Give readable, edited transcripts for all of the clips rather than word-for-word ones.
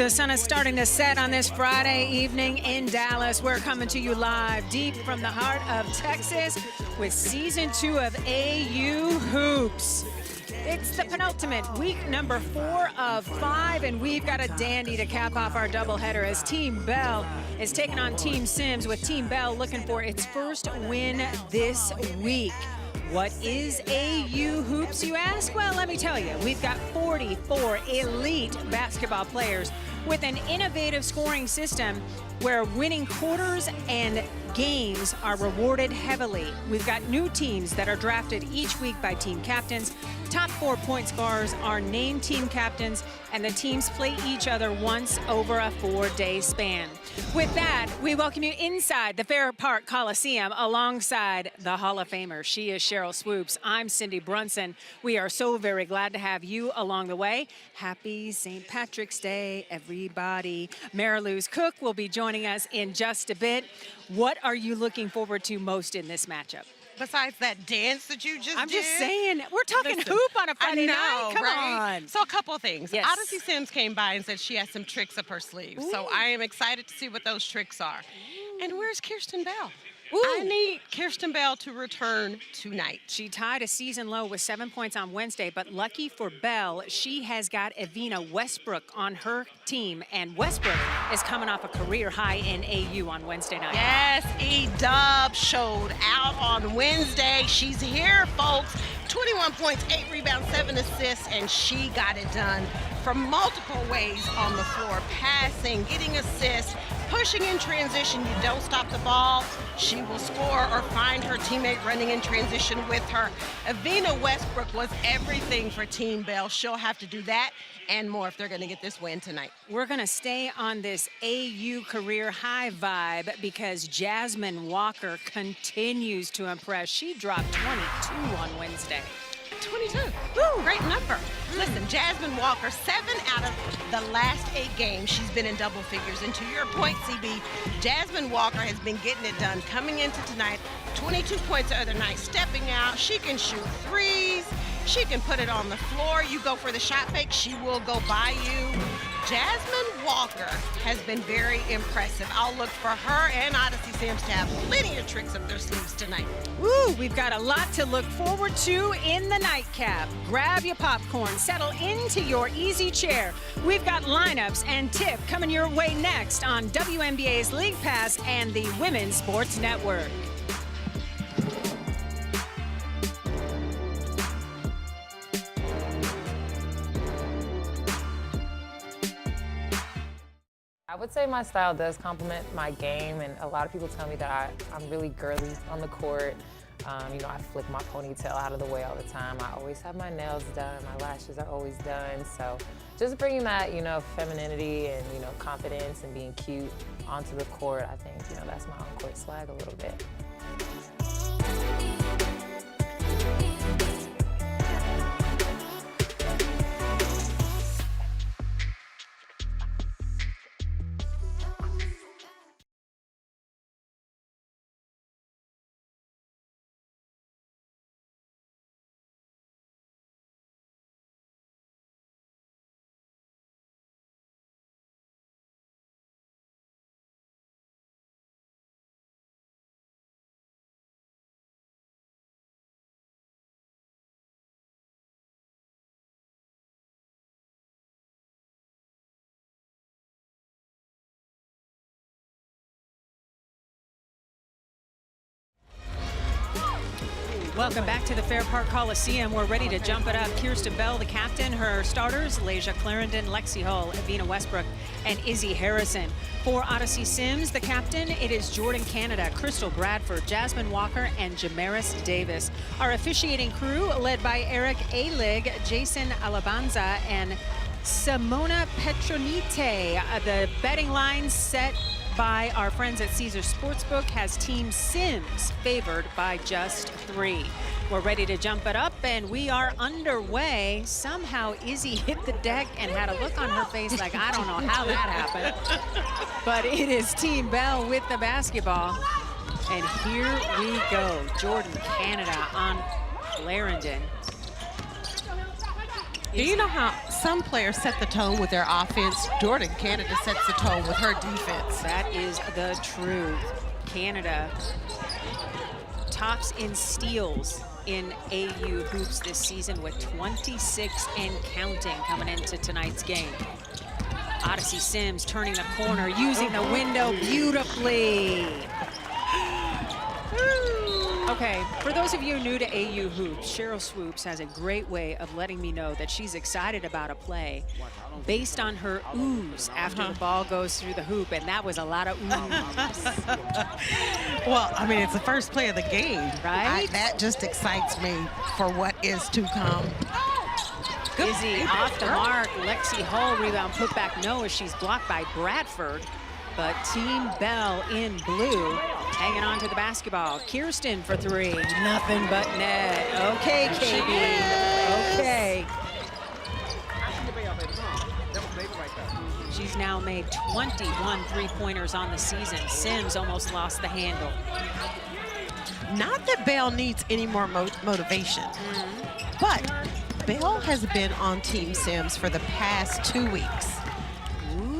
The sun is starting to set on this Friday evening in Dallas. We're coming to you live deep from the heart of Texas with season 2 of AU Hoops. It's the penultimate week number 4 of 5, and we've got a dandy to cap off our doubleheader as Team Bell is taking on Team Sims, with Team Bell looking for its first win this week. What is AU Hoops, you ask? Well, let me tell you, we've got 44 elite basketball players with an innovative scoring system where winning quarters and games are rewarded heavily. We've got new teams that are drafted each week by team captains. Top 4 point scorers are named team captains, and the teams play each other once over a 4-day span. With that, we welcome you inside the Fair Park Coliseum alongside the Hall of Famer. She is Sheryl Swoopes. I'm Cindy Brunson. We are so very glad to have you along the way. Happy St. Patrick's Day, everybody. Mariluz Cook will be joining us in just a bit. What are you looking forward to most in this matchup? Besides that dance that you just did? I'm just saying, we're talking hoop on a Friday night. Come on. So a couple of things. Yes. Odyssey Sims came by and said she has some tricks up her sleeve. Ooh. So I am excited to see what those tricks are. Ooh. And where's Kirsten Bell? Ooh. I need Kirsten Bell to return tonight. She tied a season low with 7 points on Wednesday, but lucky for Bell, she has got Evina Westbrook on her team, and Westbrook is coming off a career high in AU on Wednesday night. Yes, E-Dub showed out on Wednesday. She's here, folks. 21 points, 8 rebounds, 7 assists, and she got it done from multiple ways on the floor. Passing, getting assists, pushing in transition. You don't stop the ball, she will score or find her teammate running in transition with her. Evina Westbrook was everything for Team Bell. She'll have to do that and more if they're going to get this win tonight. We're going to stay on this AU career high vibe because Jasmine Walker continues to impress. She dropped 22 on Wednesday. 22. Woo, great number. Listen, Jasmine Walker, 7 out of the last 8 games, she's been in double figures. And to your point, CB, Jasmine Walker has been getting it done. Coming into tonight, 22 points the other night, stepping out. She can shoot threes. She can put it on the floor. You go for the shot fake, she will go by you. Jasmine Walker has been very impressive. I'll look for her and Odyssey Sims to have plenty of tricks up their sleeves tonight. Woo, we've got a lot to look forward to in the nightcap. Grab your popcorn, settle into your easy chair. We've got lineups and tip coming your way next on WNBA's League Pass and the Women's Sports Network. I would say my style does complement my game, and a lot of people tell me that I'm really girly on the court. You know, I flick my ponytail out of the way all the time. I always have my nails done. My lashes are always done. So just bringing that, you know, femininity and, you know, confidence and being cute onto the court, I think, you know, that's my on-court swag a little bit. Welcome back to the Fair Park Coliseum. We're ready to jump it up. Kirsten Bell, the captain. Her starters, Layshia Clarendon, Lexi Hull, Evina Westbrook, and Izzy Harrison. For Odyssey Sims, the captain, it is Jordan Canada, Crystal Bradford, Jasmine Walker, and Jamaris Davis. Our officiating crew, led by Eric Alig, Jason Alabanza, and Simona Petronite. The betting line set by our friends at Caesar Sportsbook has Team Sims favored by just 3. We're ready to jump it up, and we are underway. Somehow Izzy hit the deck and had a look on her face like, I don't know how that happened. But it is Team Bell with the basketball. And here we go. Jordan Canada on Clarendon. Do you know how some players set the tone with their offense? Jordan Canada sets the tone with her defense. That is the truth. Canada tops in steals in AU hoops this season with 26 and counting coming into tonight's game. Odyssey Sims turning the corner, using the window beautifully. Okay, for those of you new to AU hoops, Sheryl Swoopes has a great way of letting me know that she's excited about a play based on her oohs after the ball goes through the hoop, and that was a lot of oohs. Well, I mean, it's the first play of the game. Right? That just excites me for what is to come. Izzy off the mark. Lexi Hull rebound, put back no as she's blocked by Bradford. But Team Bell in blue hanging on to the basketball. Kirsten for three. Nothing but net. Okay, KB. Okay. She's now made 21 three-pointers on the season. Sims almost lost the handle. Not that Bell needs any more motivation, but Bell has been on Team Sims for the past 2 weeks.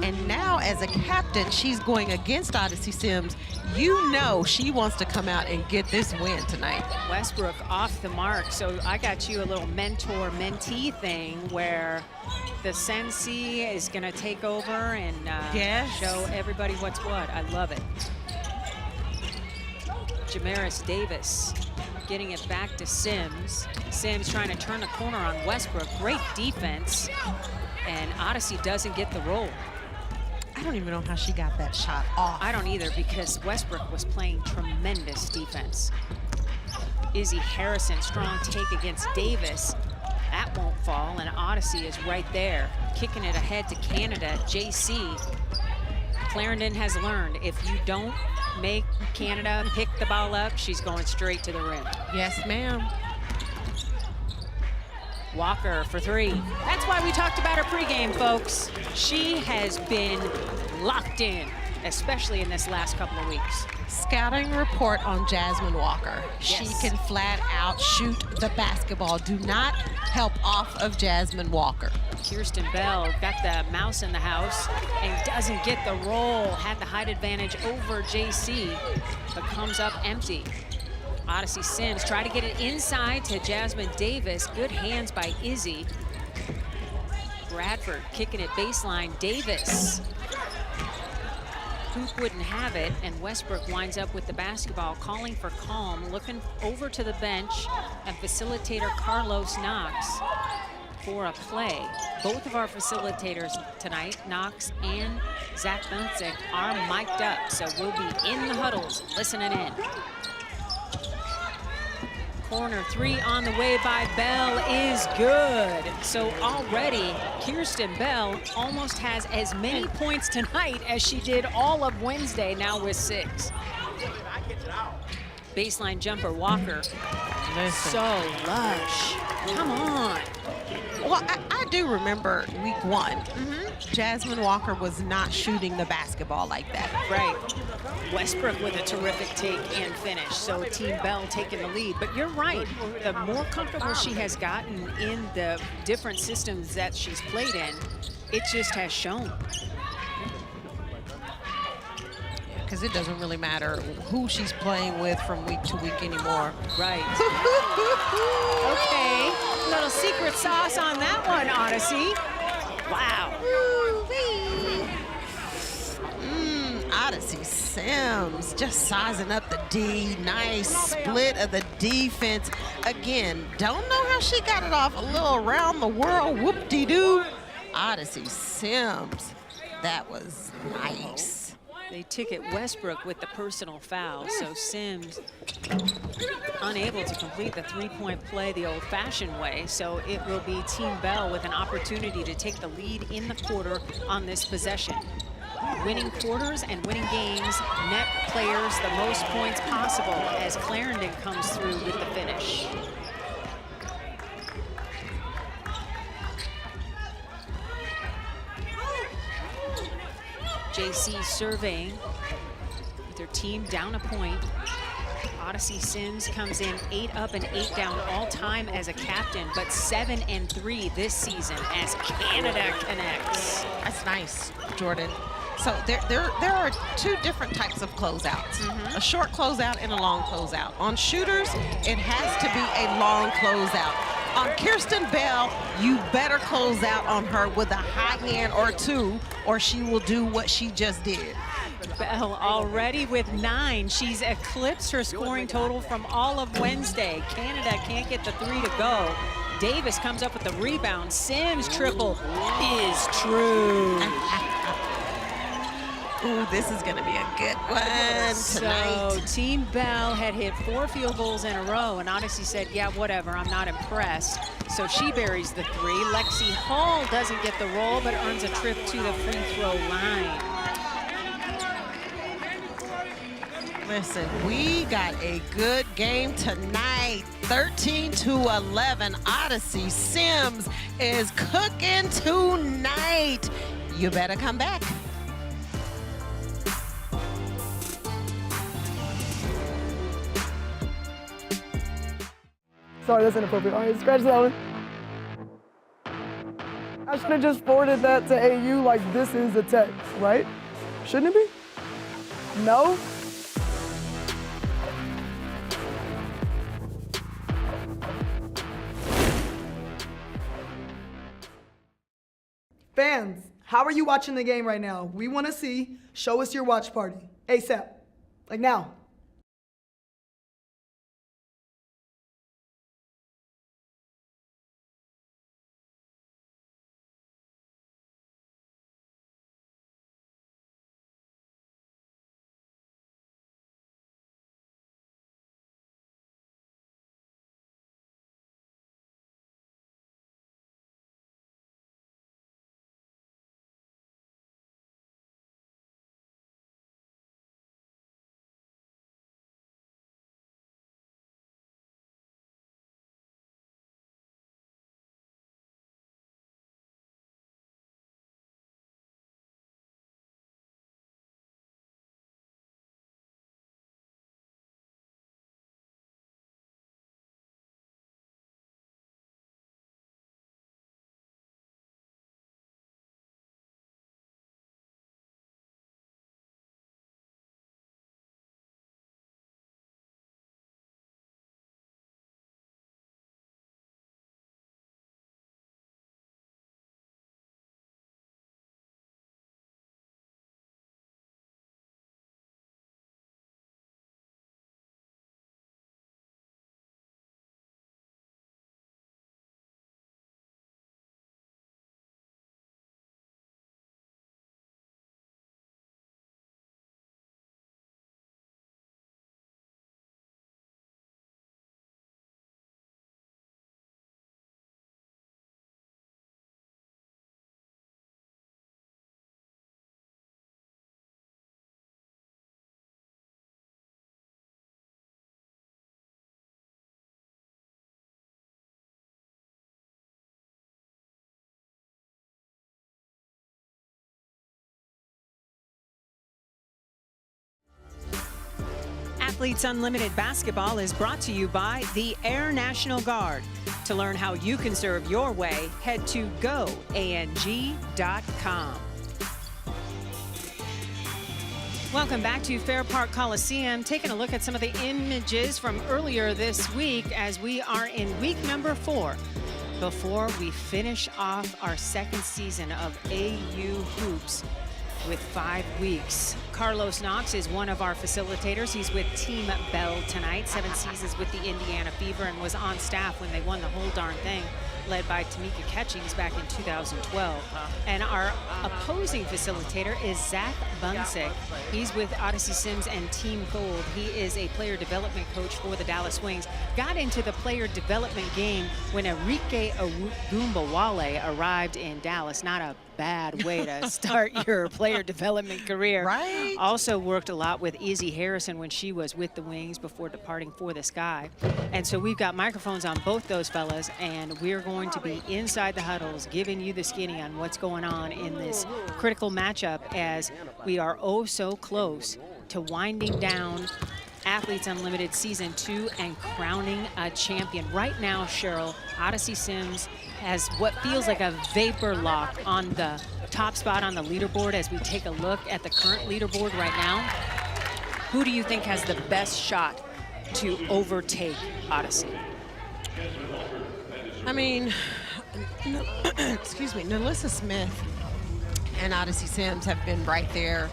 And now as a captain, she's going against Odyssey Sims. You know she wants to come out and get this win tonight. Westbrook off the mark. So I got you a little mentor-mentee thing where the sensei is going to take over and show everybody what's what. I love it. Jamaris Davis getting it back to Sims. Sims trying to turn the corner on Westbrook. Great defense. And Odyssey doesn't get the roll. I don't even know how she got that shot off. I don't either, because Westbrook was playing tremendous defense. Izzy Harrison, strong take against Davis. That won't fall, and Odyssey is right there, kicking it ahead to Canada. JC. Clarendon has learned, if you don't make Canada pick the ball up, she's going straight to the rim. Yes, ma'am. Walker for three. That's why we talked about her pregame, folks. She has been locked in, especially in this last couple of weeks. Scouting report on Jasmine Walker. Yes. She can flat out shoot the basketball. Do not help off of Jasmine Walker. Kirsten Bell got the mouse in the house and doesn't get the roll. Had the height advantage over JC, but comes up empty. Odyssey Sims try to get it inside to Jasmine Davis. Good hands by Izzy. Bradford kicking it baseline. Davis. Hoop wouldn't have it, and Westbrook winds up with the basketball, calling for calm, looking over to the bench, and facilitator Carlos Knox for a play. Both of our facilitators tonight, Knox and Zach Bunsick, are mic'd up, so we'll be in the huddles listening in. Corner three on the way by Bell is good. So already, Kirsten Bell almost has as many points tonight as she did all of Wednesday, now with 6. Baseline jumper, Walker. Listen. So lush. Come on. Well, I do remember week 1. Jasmine Walker was not shooting the basketball like that. Right. Westbrook with a terrific take and finish. So Team Bell taking the lead. But you're right. The more comfortable she has gotten in the different systems that she's played in, it just has shown. Because it doesn't really matter who she's playing with from week to week anymore. Right. Okay. Little secret sauce on that one, Odyssey. Wow. Odyssey Sims just sizing up the D. Nice split of the defense. Again, don't know how she got it off. A little around the world whoop-de-doo. Odyssey Sims. That was nice. They ticket Westbrook with the personal foul, so Sims unable to complete the three-point play the old-fashioned way, so it will be Team Bell with an opportunity to take the lead in the quarter on this possession. Winning quarters and winning games net players the most points possible as Clarendon comes through with the finish. JC surveying with their team down a point. Odyssey Sims comes in 8 up and 8 down all time as a captain, but 7-3 this season as Canada connects. That's nice, Jordan. So there are 2 different types of closeouts, a short closeout and a long closeout. On shooters, it has to be a long closeout. On Kirsten Bell, you better close out on her with a high hand or 2, or she will do what she just did. Bell already with 9. She's eclipsed her scoring total from all of Wednesday. Canada can't get the 3 to go. Davis comes up with the rebound. Sims triple is true. Ooh, this is going to be a good one tonight. So Team Bell had hit 4 field goals in a row, and Odyssey said, yeah, whatever, I'm not impressed. So she buries the 3. Lexi Hall doesn't get the roll, but earns a trip to the free throw line. Listen, we got a good game tonight. 13-11. Odyssey Sims is cooking tonight. You better come back. Sorry, that's inappropriate. All right, scratch that one. I should have just forwarded that to AU like this is a text, right? Shouldn't it be? No? Fans, how are you watching the game right now? We want to see. Show us your watch party. ASAP. Like now. Athletes Unlimited Basketball is brought to you by the Air National Guard. To learn how you can serve your way, head to goang.com. Welcome back to Fair Park Coliseum. Taking a look at some of the images from earlier this week as we are in week number 4 before we finish off our second season of AU Hoops with 5 weeks. Carlos Knox is one of our facilitators. He's with Team Bell tonight, 7 seasons with the Indiana Fever, and was on staff when they won the whole darn thing, led by Tamika Catchings back in 2012. And our opposing facilitator is Zach Bunsick. He's with Odyssey Sims and Team Gold. He is a player development coach for the Dallas Wings. Got into the player development game when Enrique Agumbawale arrived in Dallas. Not a bad way to start your player development career. Right. Also worked a lot with Izzy Harrison when she was with the Wings before departing for the Sky. And so we've got microphones on both those fellas, and we're going to be inside the huddles giving you the skinny on what's going on in this critical matchup as we are oh so close to winding down Athletes Unlimited Season 2 and crowning a champion. Right now, Cheryl, Odyssey Sims has what feels like a vapor lock on the top spot on the leaderboard as we take a look at the current leaderboard right now. Who do you think has the best shot to overtake Odyssey? I mean, excuse me, Nalissa Smith and Odyssey Sims have been right there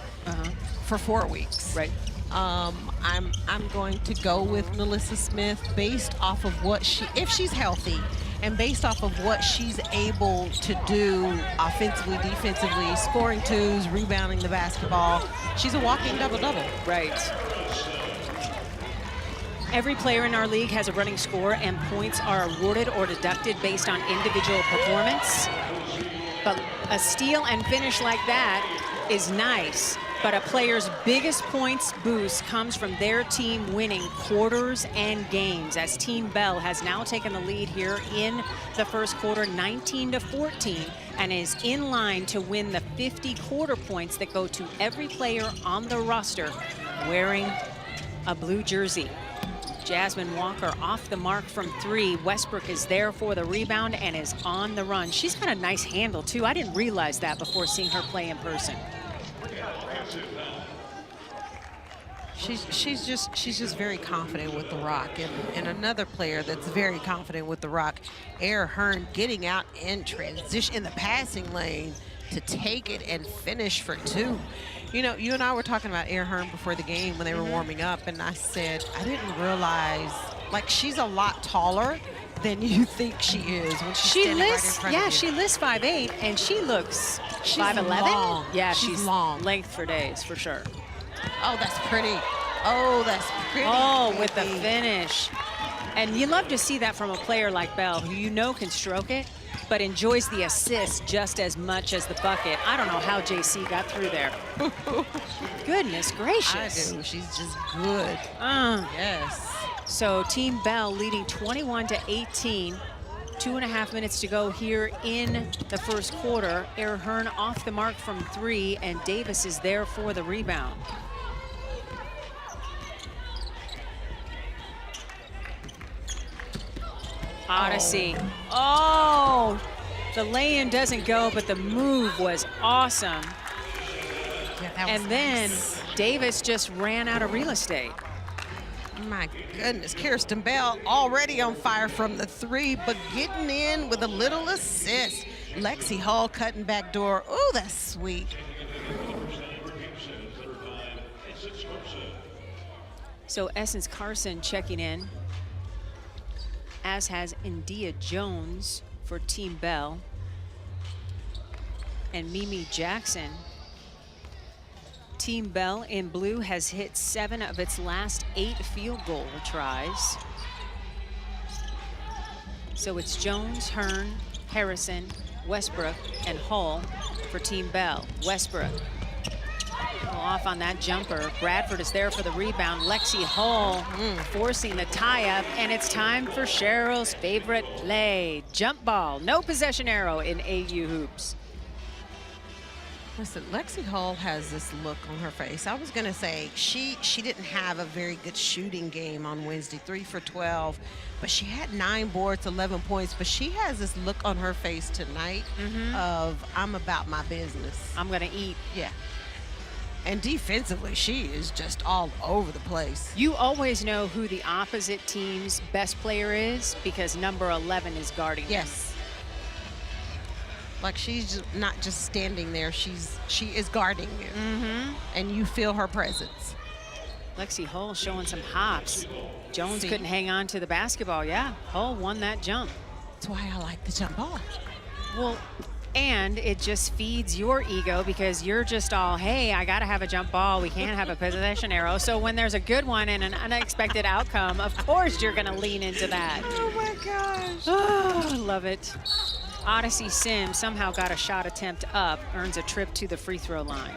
for 4 weeks. Right. I'm going to go with Nalissa Smith based off of what if she's healthy, and based off of what she's able to do offensively, defensively, scoring twos, rebounding the basketball. She's a walking double-double. Right. Every player in our league has a running score, and points are awarded or deducted based on individual performance. But a steal and finish like that is nice. But a player's biggest points boost comes from their team winning quarters and games, as Team Bell has now taken the lead here in the first quarter, 19-14, and is in line to win the 50 quarter points that go to every player on the roster wearing a blue jersey. Jasmine Walker off the mark from 3. Westbrook is there for the rebound and is on the run. She's got a nice handle too. I didn't realize that before seeing her play in person. She's just very confident with the rock, and another player that's very confident with the rock, Air Hearn, getting out in transition in the passing lane to take it and finish for 2. You know, you and I were talking about Air Hearn before the game when they were warming up, and I said I didn't realize, like, she's a lot taller than you think she is when she's standing right in front of you. She lists 5'8", and she looks 5'11". Long. Yeah, she's long. Length for days, for sure. Oh, that's pretty. Oh, that's pretty. Oh, with the finish. And you love to see that from a player like Bell, who you know can stroke it, but enjoys the assist just as much as the bucket. I don't know how JC got through there. Goodness gracious. I do. She's just good. Yes. So Team Bell leading 21-18. 2.5 minutes to go here in the first quarter. Air Hearn off the mark from 3, and Davis is there for the rebound. Odyssey. Oh, the lay-in doesn't go, but the move was awesome. Yeah, that was and then nice. Davis just ran out of real estate. My goodness, Kirsten Bell already on fire from the 3, but getting in with a little assist. Lexi Hall cutting back door. Oh, that's sweet. So Essence Carson checking in, as has India Jones for Team Bell. And Mimi Jackson. Team Bell in blue has hit 7 of its last 8 field goal tries. So it's Jones, Hearn, Harrison, Westbrook, and Hall for Team Bell. Westbrook off on that jumper. Bradford is there for the rebound. Lexi Hall forcing the tie-up, and it's time for Cheryl's favorite play. Jump ball, no possession arrow in AU hoops. Listen, Lexi Hall has this look on her face. I was going to say she didn't have a very good shooting game on Wednesday, 3 for 12, but she had 9 boards, 11 points, but she has this look on her face tonight of I'm about my business. I'm going to eat. Yeah. And defensively, she is just all over the place. You always know who the opposite team's best player is because number 11 is guarding them. Yes. Like she's not just standing there, she is guarding you. And you feel her presence. Lexi Hull showing some hops. Jones couldn't hang on to the basketball. Yeah, Hull won that jump. That's why I like the jump ball. Well, and it just feeds your ego because you're just all, hey, I got to have a jump ball. We can't have a possession arrow. So when there's a good one and an unexpected outcome, of course you're going to lean into that. Oh, my gosh. Oh, I love it. Odyssey Sims somehow got a shot attempt up, earns a trip to the free throw line.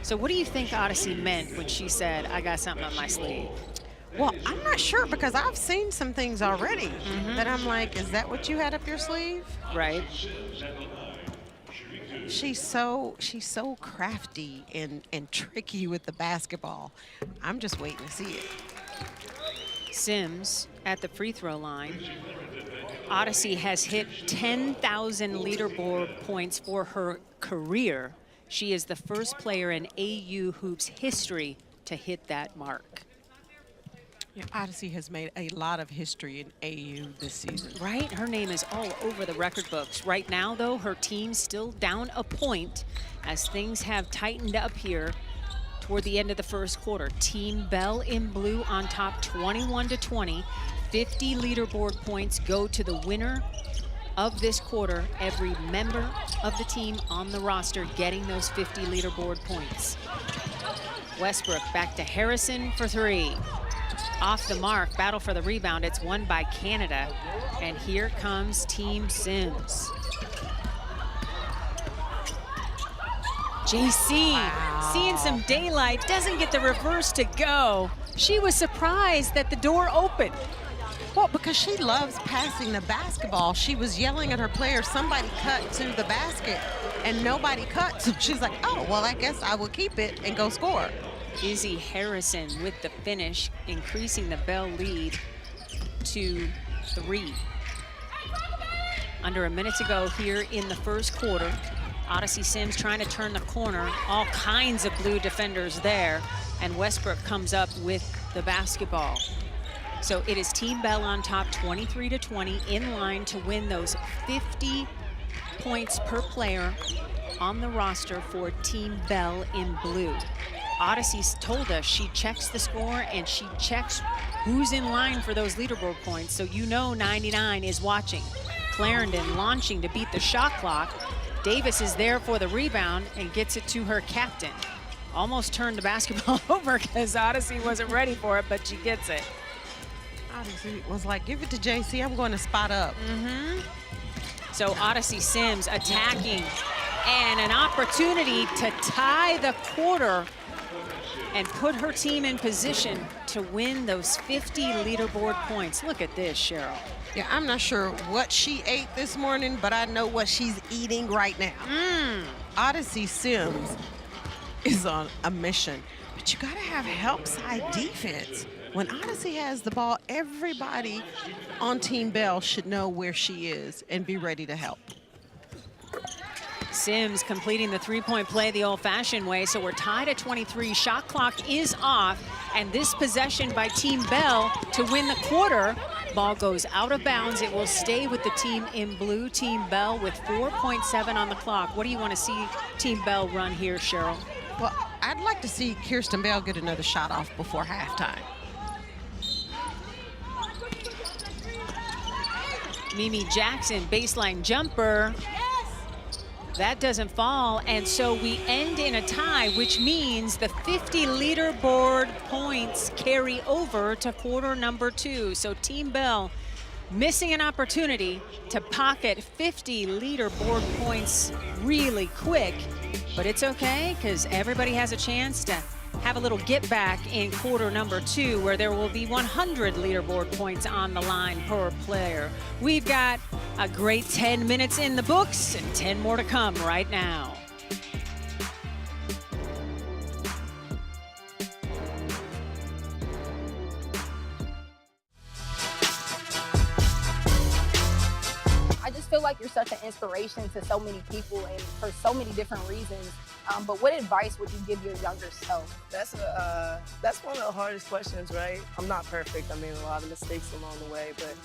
So what do you think Odyssey meant when she said, I got something up my sleeve? Well, I'm not sure because I've seen some things already that I'm like, is that what you had up your sleeve? Right. She's so crafty and tricky with the basketball. I'm just waiting to see it. Sims at the free throw line. Odyssey has hit 10,000 leaderboard points for her career. She is the first player in AU Hoops history to hit that mark. Yeah, Odyssey has made a lot of history in AU this season. Right? Her name is all over the record books. Right now, though, her team's still down a point as things have tightened up here toward the end of the first quarter. Team Bell in blue on top 21-20. 50 leaderboard points go to the winner of this quarter. Every member of the team on the roster getting those 50 leaderboard points. Westbrook back to Harrison for three. Off the mark, battle for the rebound. It's won by Canada. And here comes Team Sims. JC, seeing some daylight, doesn't get the reverse to go. She was surprised that the door opened. Well, because she loves passing the basketball. She was yelling at her players, somebody cut to the basket, and nobody cut. So she's like, oh, well, I guess I will keep it and go score. Izzy Harrison with the finish, increasing the Bell lead to 3. Under a minute to go here in the first quarter. Odyssey Sims trying to turn the corner. All kinds of blue defenders there. And Westbrook comes up with the basketball. So it is Team Bell on top 23-20, in line to win those 50 points per player on the roster for Team Bell in blue. Odyssey's told us she checks the score and she checks who's in line for those leaderboard points. So you know 99 is watching. Clarendon launching to beat the shot clock. Davis is there for the rebound and gets it to her captain. Almost turned the basketball over because Odyssey wasn't ready for it, but she gets it. Odyssey was like, give it to JC, I'm going to spot up. So Odyssey Sims attacking and an opportunity to tie the quarter and put her team in position to win those 50 leaderboard points. Look at this, Cheryl. Yeah, I'm not sure what she ate this morning, but I know what she's eating right now. Odyssey Sims is on a mission, but you gotta have help side defense. When Odyssey has the ball, everybody on Team Bell should know where she is and be ready to help. Sims completing the three-point play the old-fashioned way, so we're tied at 23. Shot clock is off, and this possession by Team Bell to win the quarter. Ball goes out of bounds. It will stay with the team in blue, Team Bell, with 4.7 on the clock. What do you want to see Team Bell run here, Cheryl? Well, I'd like to see Kirsten Bell get another shot off before halftime. Mimi Jackson, baseline jumper. That doesn't fall, and so we end in a tie, which means the 50 leaderboard points carry over to quarter number 2. So Team Bell missing an opportunity to pocket 50 leaderboard points really quick, but it's okay because everybody has a chance to have a little get back in quarter number 2, where there will be 100 leaderboard points on the line per player. We've got a great 10 minutes in the books and 10 more to come right now. I just feel like you're such an inspiration to so many people and for so many different reasons. But what advice would you give your younger self? That's one of the hardest questions, right? I'm not perfect. I made a lot of mistakes along the way, but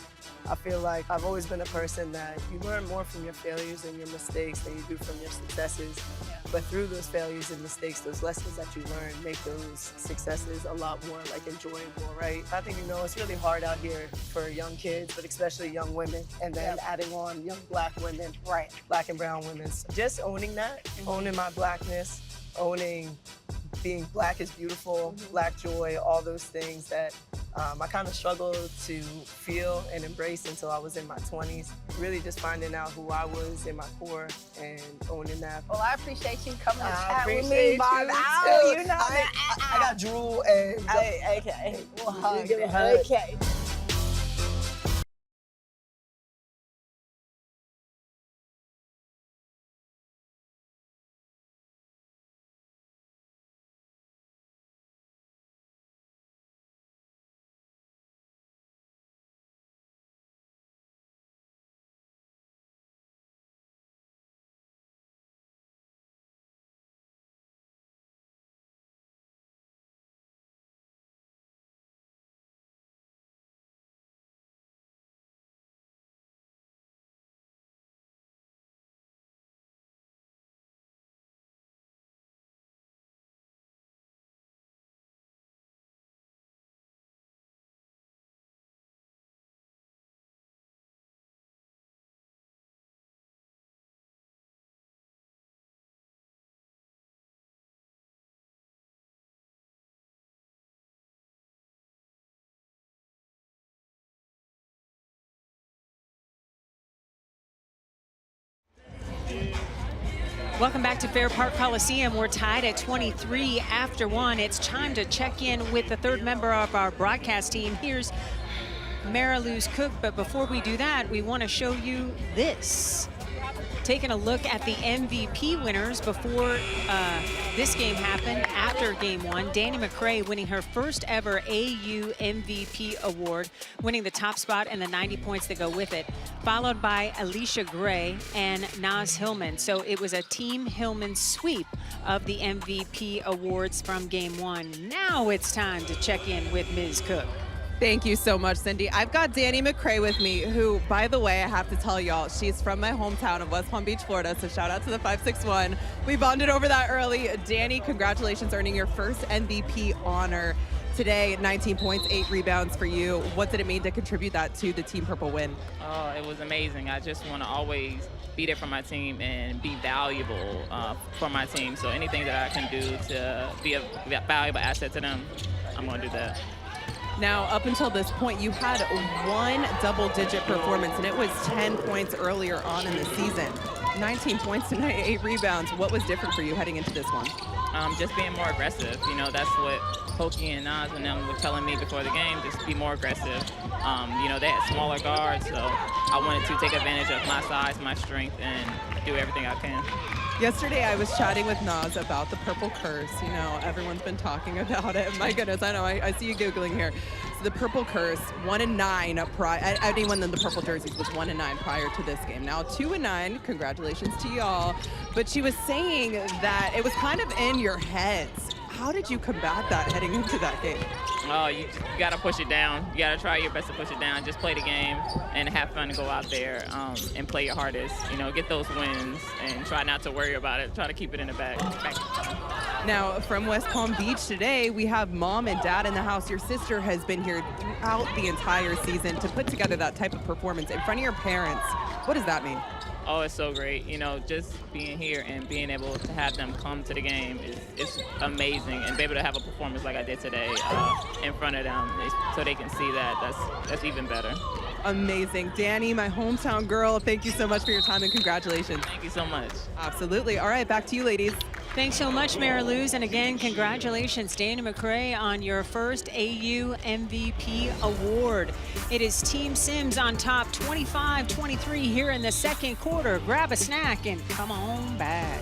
I feel like I've always been a person that you learn more from your failures and your mistakes than you do from your successes. Yeah. But through those failures and mistakes, those lessons that you learn make those successes a lot more like enjoyable, right? I think, it's really hard out here for young kids, but especially young women, and then adding on young Black women, Right. Black and brown women. So just owning that, owning my Blackness, owning being Black is beautiful, Black joy, all those things that I kind of struggled to feel and embrace until I was in my 20s. Really just finding out who I was in my core and owning that. Well, I appreciate you coming to I chat with appreciate me, Bob. you, Ow, too. you know I got drool and... Okay. We'll hug. Give a hug. Okay. Welcome back to Fair Park Coliseum. We're tied at 23 after 1. It's time to check in with the third member of our broadcast team. Here's Mariluz Cook, but before we do that, we want to show you this. Taking a look at the MVP winners before this game happened, after game 1. Danny McCray winning her first ever AU MVP award, winning the top spot and the 90 points that go with it, followed by Alicia Gray and Naz Hillman. So it was a Team Hillman sweep of the MVP awards from game 1. Now it's time to check in with Ms. Cook. Thank you so much, Cindy. I've got Danny McCray with me, who, by the way, I have to tell y'all, she's from my hometown of West Palm Beach, Florida, so shout out to the 561. We bonded over that early. Danny, congratulations, earning your first MVP honor today. 19 points, 8 rebounds for you. What did it mean to contribute that to the Team Purple win? Oh, it was amazing. I just want to always be there for my team and be valuable for my team. So anything that I can do to be a valuable asset to them, I'm going to do that. Now, up until this point, you had one double-digit performance, and it was 10 points earlier on in the season. 19 points tonight, 8 rebounds. What was different for you heading into this one? Just being more aggressive. You know, that's what Pokey and Naz and them were telling me before the game, just be more aggressive. You know, they had smaller guards, so I wanted to take advantage of my size, my strength, and do everything I can. Yesterday, I was chatting with Naz about the Purple Curse. You know, everyone's been talking about it. My goodness, I know, I see you Googling here. So the Purple Curse, 1-9, anyone in the purple jerseys was 1-9 prior to this game. Now 2-9, congratulations to y'all. But she was saying that it was kind of in your heads. How did you combat that heading into that game? Oh, you got to push it down. You got to try your best to push it down. Just play the game and have fun and go out there and play your hardest. You know, get those wins and try not to worry about it. Try to keep it in the back. Now, from West Palm Beach today, we have mom and dad in the house. Your sister has been here throughout the entire season to put together that type of performance in front of your parents. What does that mean? Oh, it's so great. You know, just being here and being able to have them come to the game is amazing. And be able to have a performance like I did today in front of them so they can see that, that's even better. Amazing. Danny, my hometown girl, thank you so much for your time and congratulations. Thank you so much. Absolutely. All right, back to you, ladies. Thanks so much, Mariluz. And again, congratulations, Danny McCray, on your first AU MVP award. It is Team Sims on top, 25-23 here in the second quarter. Grab a snack and come on back.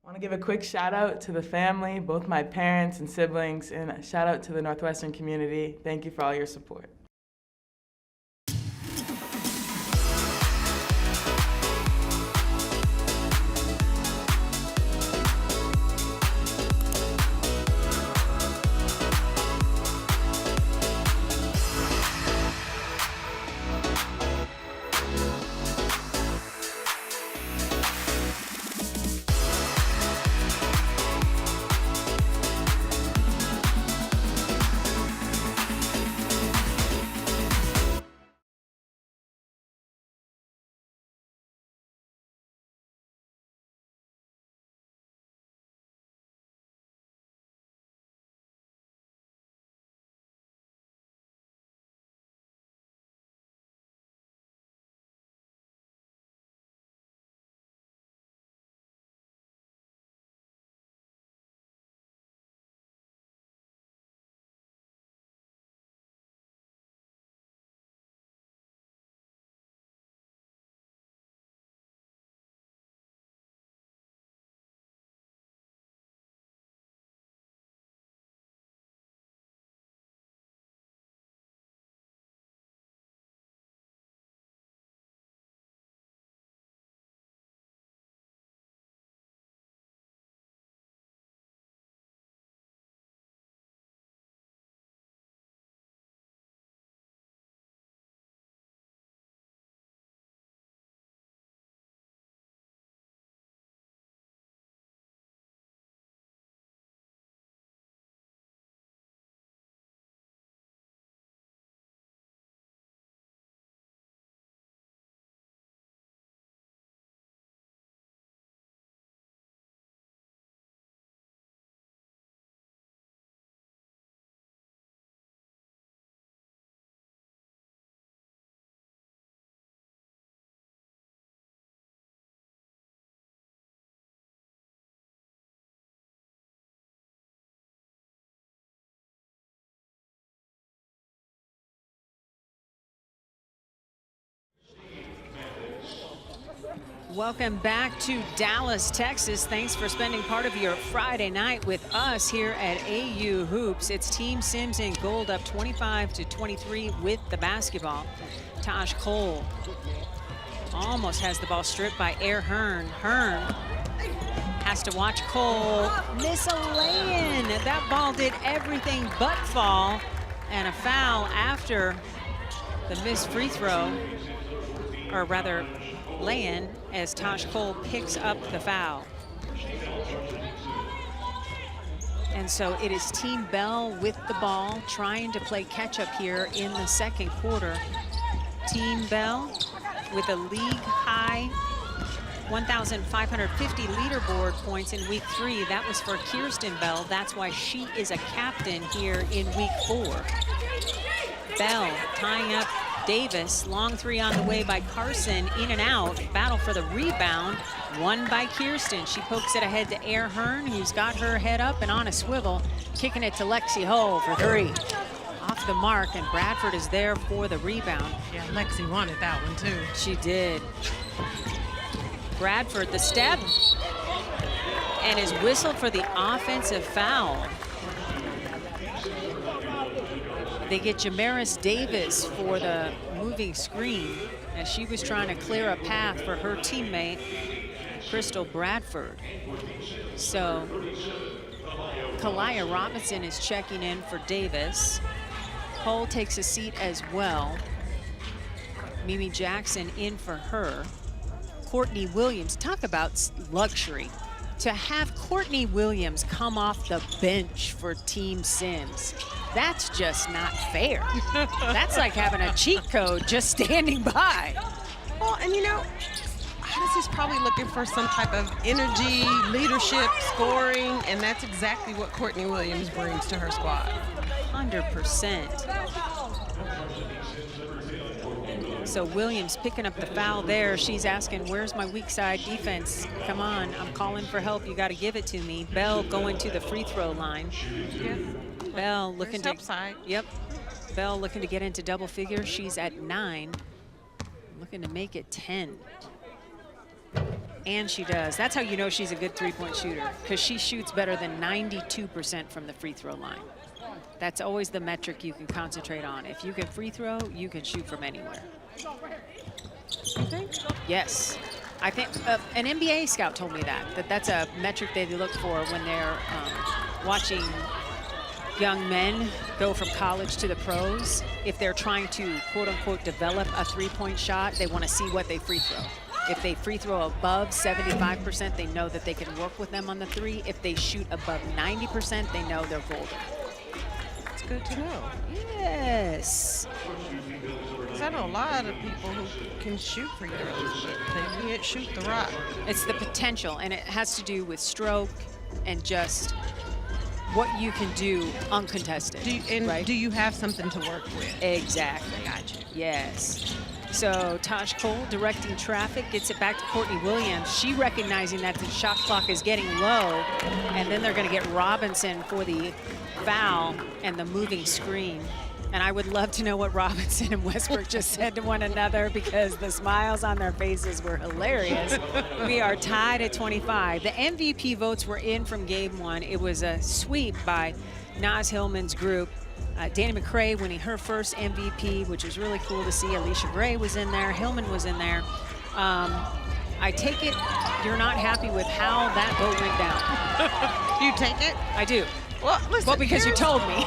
I want to give a quick shout out to the family, both my parents and siblings, and a shout out to the Northwestern community. Thank you for all your support. Welcome back to Dallas, Texas. Thanks for spending part of your Friday night with us here at AU Hoops. It's Team Sims in gold, up 25-23 with the basketball. Tosh Cole almost has the ball stripped by Air Hearn. Hearn has to watch Cole miss a lay-in. That ball did everything but fall, and a foul after the missed free throw, or rather lay-in, as Tosh Cole picks up the foul. And so it is Team Bell with the ball, trying to play catch-up here in the second quarter. Team Bell with a league-high 1,550 leaderboard points in week 3. That was for Kirsten Bell. That's why she is a captain here in week 4. Bell tying up Davis. Long three on the way by Carson. In and out. Battle for the rebound. Won by Kirsten. She pokes it ahead to Air Hearn, who's got her head up and on a swivel. Kicking it to Lexi Hull for 3. Off the mark, and Bradford is there for the rebound. Yeah, Lexi wanted that one too. She did. Bradford, the step, and is whistled for the offensive foul. They get Jamaris Davis for the moving screen as she was trying to clear a path for her teammate, Crystal Bradford. So Kalia Robinson is checking in for Davis. Hull takes a seat as well. Mimi Jackson in for her. Courtney Williams, talk about luxury. To have Courtney Williams come off the bench for Team Sims, that's just not fair. That's like having a cheat code just standing by. Well, and you know, Odyssey's probably looking for some type of energy, leadership, scoring, and that's exactly what Courtney Williams brings to her squad. 100%. So Williams picking up the foul there. She's asking, where's my weak side defense? Come on, I'm calling for help. You got to give it to me. Bell going to the free throw line. Yeah. Bell looking to, side. Yep. Bell looking to get into double figures. She's at 9, looking to make it 10. And she does. That's how you know she's a good three-point shooter, because she shoots better than 92% from the free throw line. That's always the metric you can concentrate on. If you can free throw, you can shoot from anywhere. You think? Yes. I think an NBA scout told me that's a metric they look for when they're watching young men go from college to the pros. If they're trying to, quote unquote, develop a three-point shot, they want to see what they free throw. If they free throw above 75%, they know that they can work with them on the 3. If they shoot above 90%, they know they're golden. It's good to know. Yes. Because I know a lot of people who can shoot free throws, but they can't shoot the rock. It's the potential, and it has to do with stroke and just what you can do uncontested. Do you have something to work with? Exactly. Gotcha. Yes. So Tosh Cole directing traffic, gets it back to Courtney Williams. She recognizing that the shot clock is getting low, and then they're going to get Robinson for the foul and the moving screen. And I would love to know what Robinson and Westbrook just said to one another, because the smiles on their faces were hilarious. We are tied at 25. The MVP votes were in from game 1. It was a sweep by Naz Hillman's group. Danny McCray winning her first MVP, which was really cool to see. Alicia Gray was in there. Hillman was in there. I take it you're not happy with how that vote went down. Do you take it? I do. Well, listen. Well, because you told me.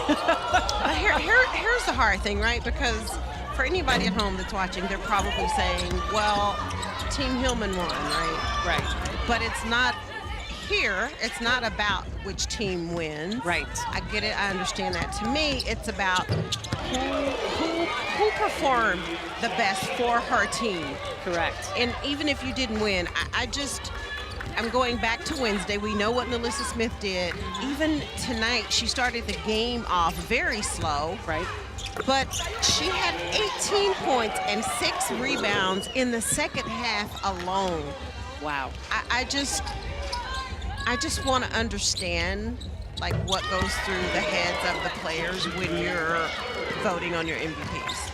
Here's the hard thing, right? Because for anybody at home that's watching, they're probably saying, well, Team Hillman won, right? Right. But it's not here. It's not about which team wins. Right. I get it. I understand that. To me, it's about who performed the best for her team. Correct. And even if you didn't win, I'm going back to Wednesday. We know what Melissa Smith did. Even tonight, she started the game off very slow. Right. But she had 18 points and 6 rebounds in the second half alone. Wow. I just want to understand, like, what goes through the heads of the players when you're voting on your MVPs.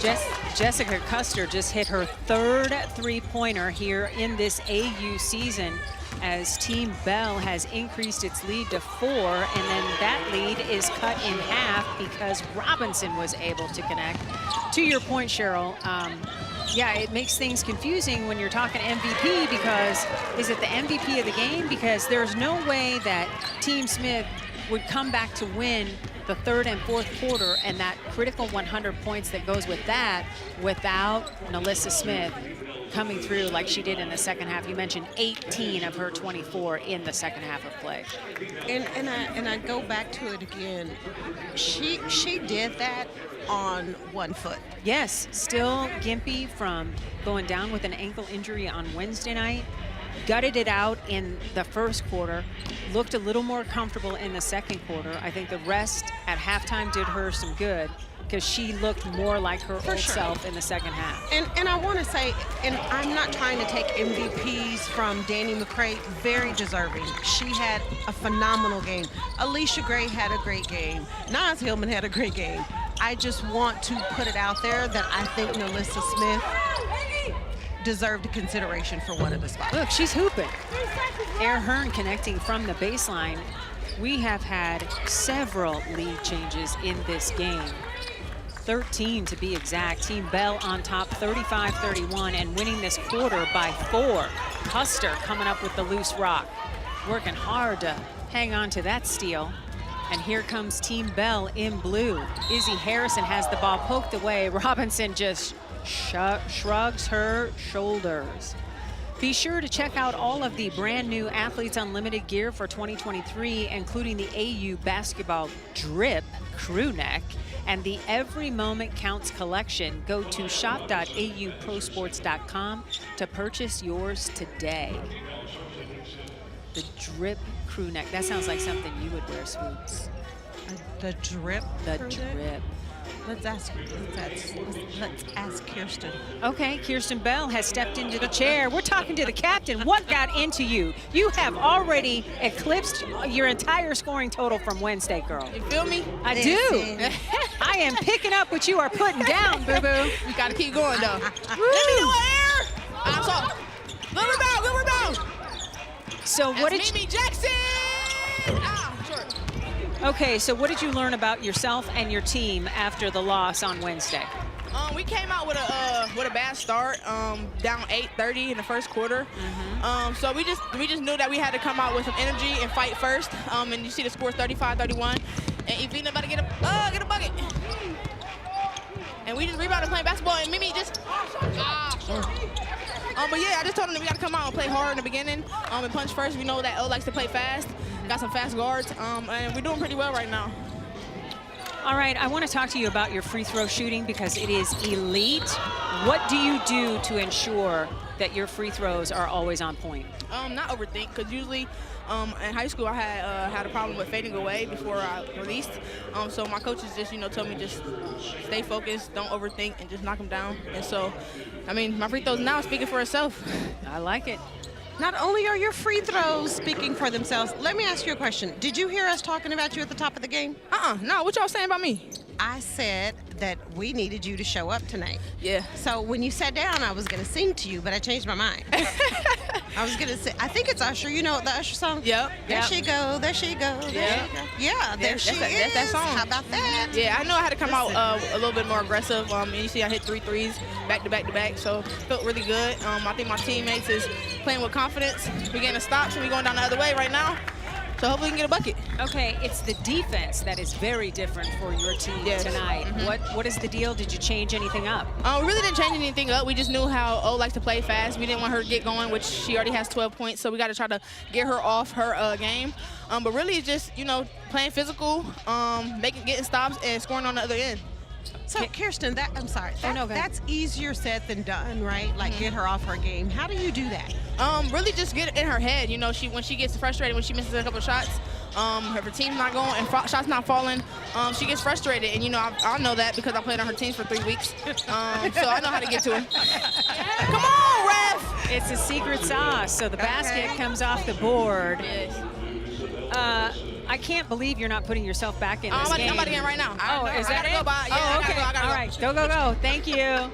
Jessica Custer just hit her 3rd three-pointer here in this AU season as Team Bell has increased its lead to 4, and then that lead is cut in half because Robinson was able to connect. To your point, Cheryl, yeah, it makes things confusing when you're talking MVP because is it the MVP of the game? Because there's no way that Team Smith would come back to win the 3rd and 4th quarter and that critical 100 points that goes with that without NaLyssa Smith coming through like she did in the second half. You mentioned 18 of her 24 in the second half of play. And I go back to it again. She did that on 1 foot. Yes, still gimpy from going down with an ankle injury on Wednesday night. Gutted it out in the first quarter, looked a little more comfortable in the second quarter. I think the rest at halftime did her some good because she looked more like her old self in the second half. And I want to say, and I'm not trying to take MVPs from Danny McCray, very deserving. She had a phenomenal game. Alicia Gray had a great game. Naz Hillman had a great game. I just want to put it out there that I think NaLyssa Smith deserved a consideration for one of the spots. Look, she's hooping. Air Hearn connecting from the baseline. We have had several lead changes in this game. 13 to be exact. Team Bell on top 35-31 and winning this quarter by 4. Custer coming up with the loose rock. Working hard to hang on to that steal. And here comes Team Bell in blue. Izzy Harrison has the ball poked away. Robinson just shrugs her shoulders. Be sure to check out all of the brand new Athletes Unlimited gear for 2023, including the AU Basketball Drip crew neck and the Every Moment Counts collection. Go to shop.auprosports.com to purchase yours today. The Drip crew neck. That sounds like something you would wear, Swoops. The drip? The drip. Let's ask Kirsten. Okay, Kirsten Bell has stepped into the chair. We're talking to the captain. What got into you? You have already eclipsed your entire scoring total from Wednesday, girl. You feel me? I do. I am picking up what you are putting down, boo-boo. We got to keep going, though. Let me know air. I'm sorry. Good rebound. So what did Mimi Jackson. Short. Okay, so what did you learn about yourself and your team after the loss on Wednesday? We came out with a bad start, down 8-30 in the first quarter. So we just knew that we had to come out with some energy and fight first. And you see the score 35-31, and Evina about to get a bucket. And we just rebounded playing basketball, and Mimi just but yeah, I just told them that we got to come out and play hard in the beginning and punch first. We know that O likes to play fast. Got some fast guards, and we're doing pretty well right now. All right, I want to talk to you about your free throw shooting because it is elite. What do you do to ensure that your free throws are always on point? Not overthink, because usually in high school I had a problem with fading away before I released. So my coaches just told me just stay focused, don't overthink, and just knock them down. And so, I mean, my free throws now speaking for itself. I like it. Not only are your free throws speaking for themselves, let me ask you a question. Did you hear us talking about you at the top of the game? No, what y'all saying about me? I said that we needed you to show up tonight. Yeah. So when you sat down, I was going to sing to you, but I changed my mind. I was going to say, I think it's Usher. You know the Usher song? Yep. There she go, there she go, there she go. Yeah, there she is. That's that song. How about that? Yeah, I know I had to come out a little bit more aggressive. And you see I hit 3 threes back to back, so felt really good. I think my teammates is playing with confidence. We're getting the stops, and we're going down the other way right now. So hopefully we can get a bucket. Okay, it's the defense that is very different for your team tonight. What is the deal? Did you change anything up? We really didn't change anything up. We just knew how O likes to play fast. We didn't want her to get going, which she already has 12 points, so we got to try to get her off her game. But really it's just, playing physical, getting stops, and scoring on the other end. So, Kirsten, that's easier said than done, right? Like, get her off her game. How do you do that? Really just get it in her head. When she gets frustrated, when she misses a couple of shots, her team's not going and shots not falling, she gets frustrated. And, I know that because I played on her teams for 3 weeks. So I know how to get to her. Come on, ref! It's a secret sauce. So the basket comes off the board. I can't believe you're not putting yourself back in this game. I'm about to get in right now. Oh, is that it? Go by. Yeah, oh, okay. I gotta go. All right, go. Thank you.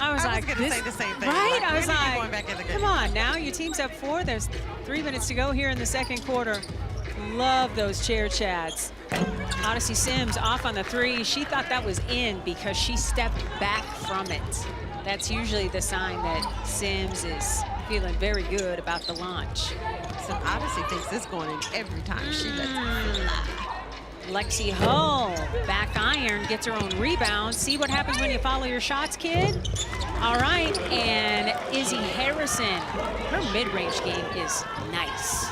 I was gonna this, say the same thing. Right? Like, I was when are you like, going back in the game? come on now. Your team's up 4. There's 3 minutes to go here in the second quarter. Love those chair chats. Odyssey Sims off on the 3. She thought that was in because she stepped back from it. That's usually the sign that Sims is feeling very good about the launch. So Odyssey thinks it's going in every time she lets it fly. Lexi Hull, back iron, gets her own rebound. See what happens when you follow your shots, kid? All right, and Izzy Harrison, her mid-range game is nice.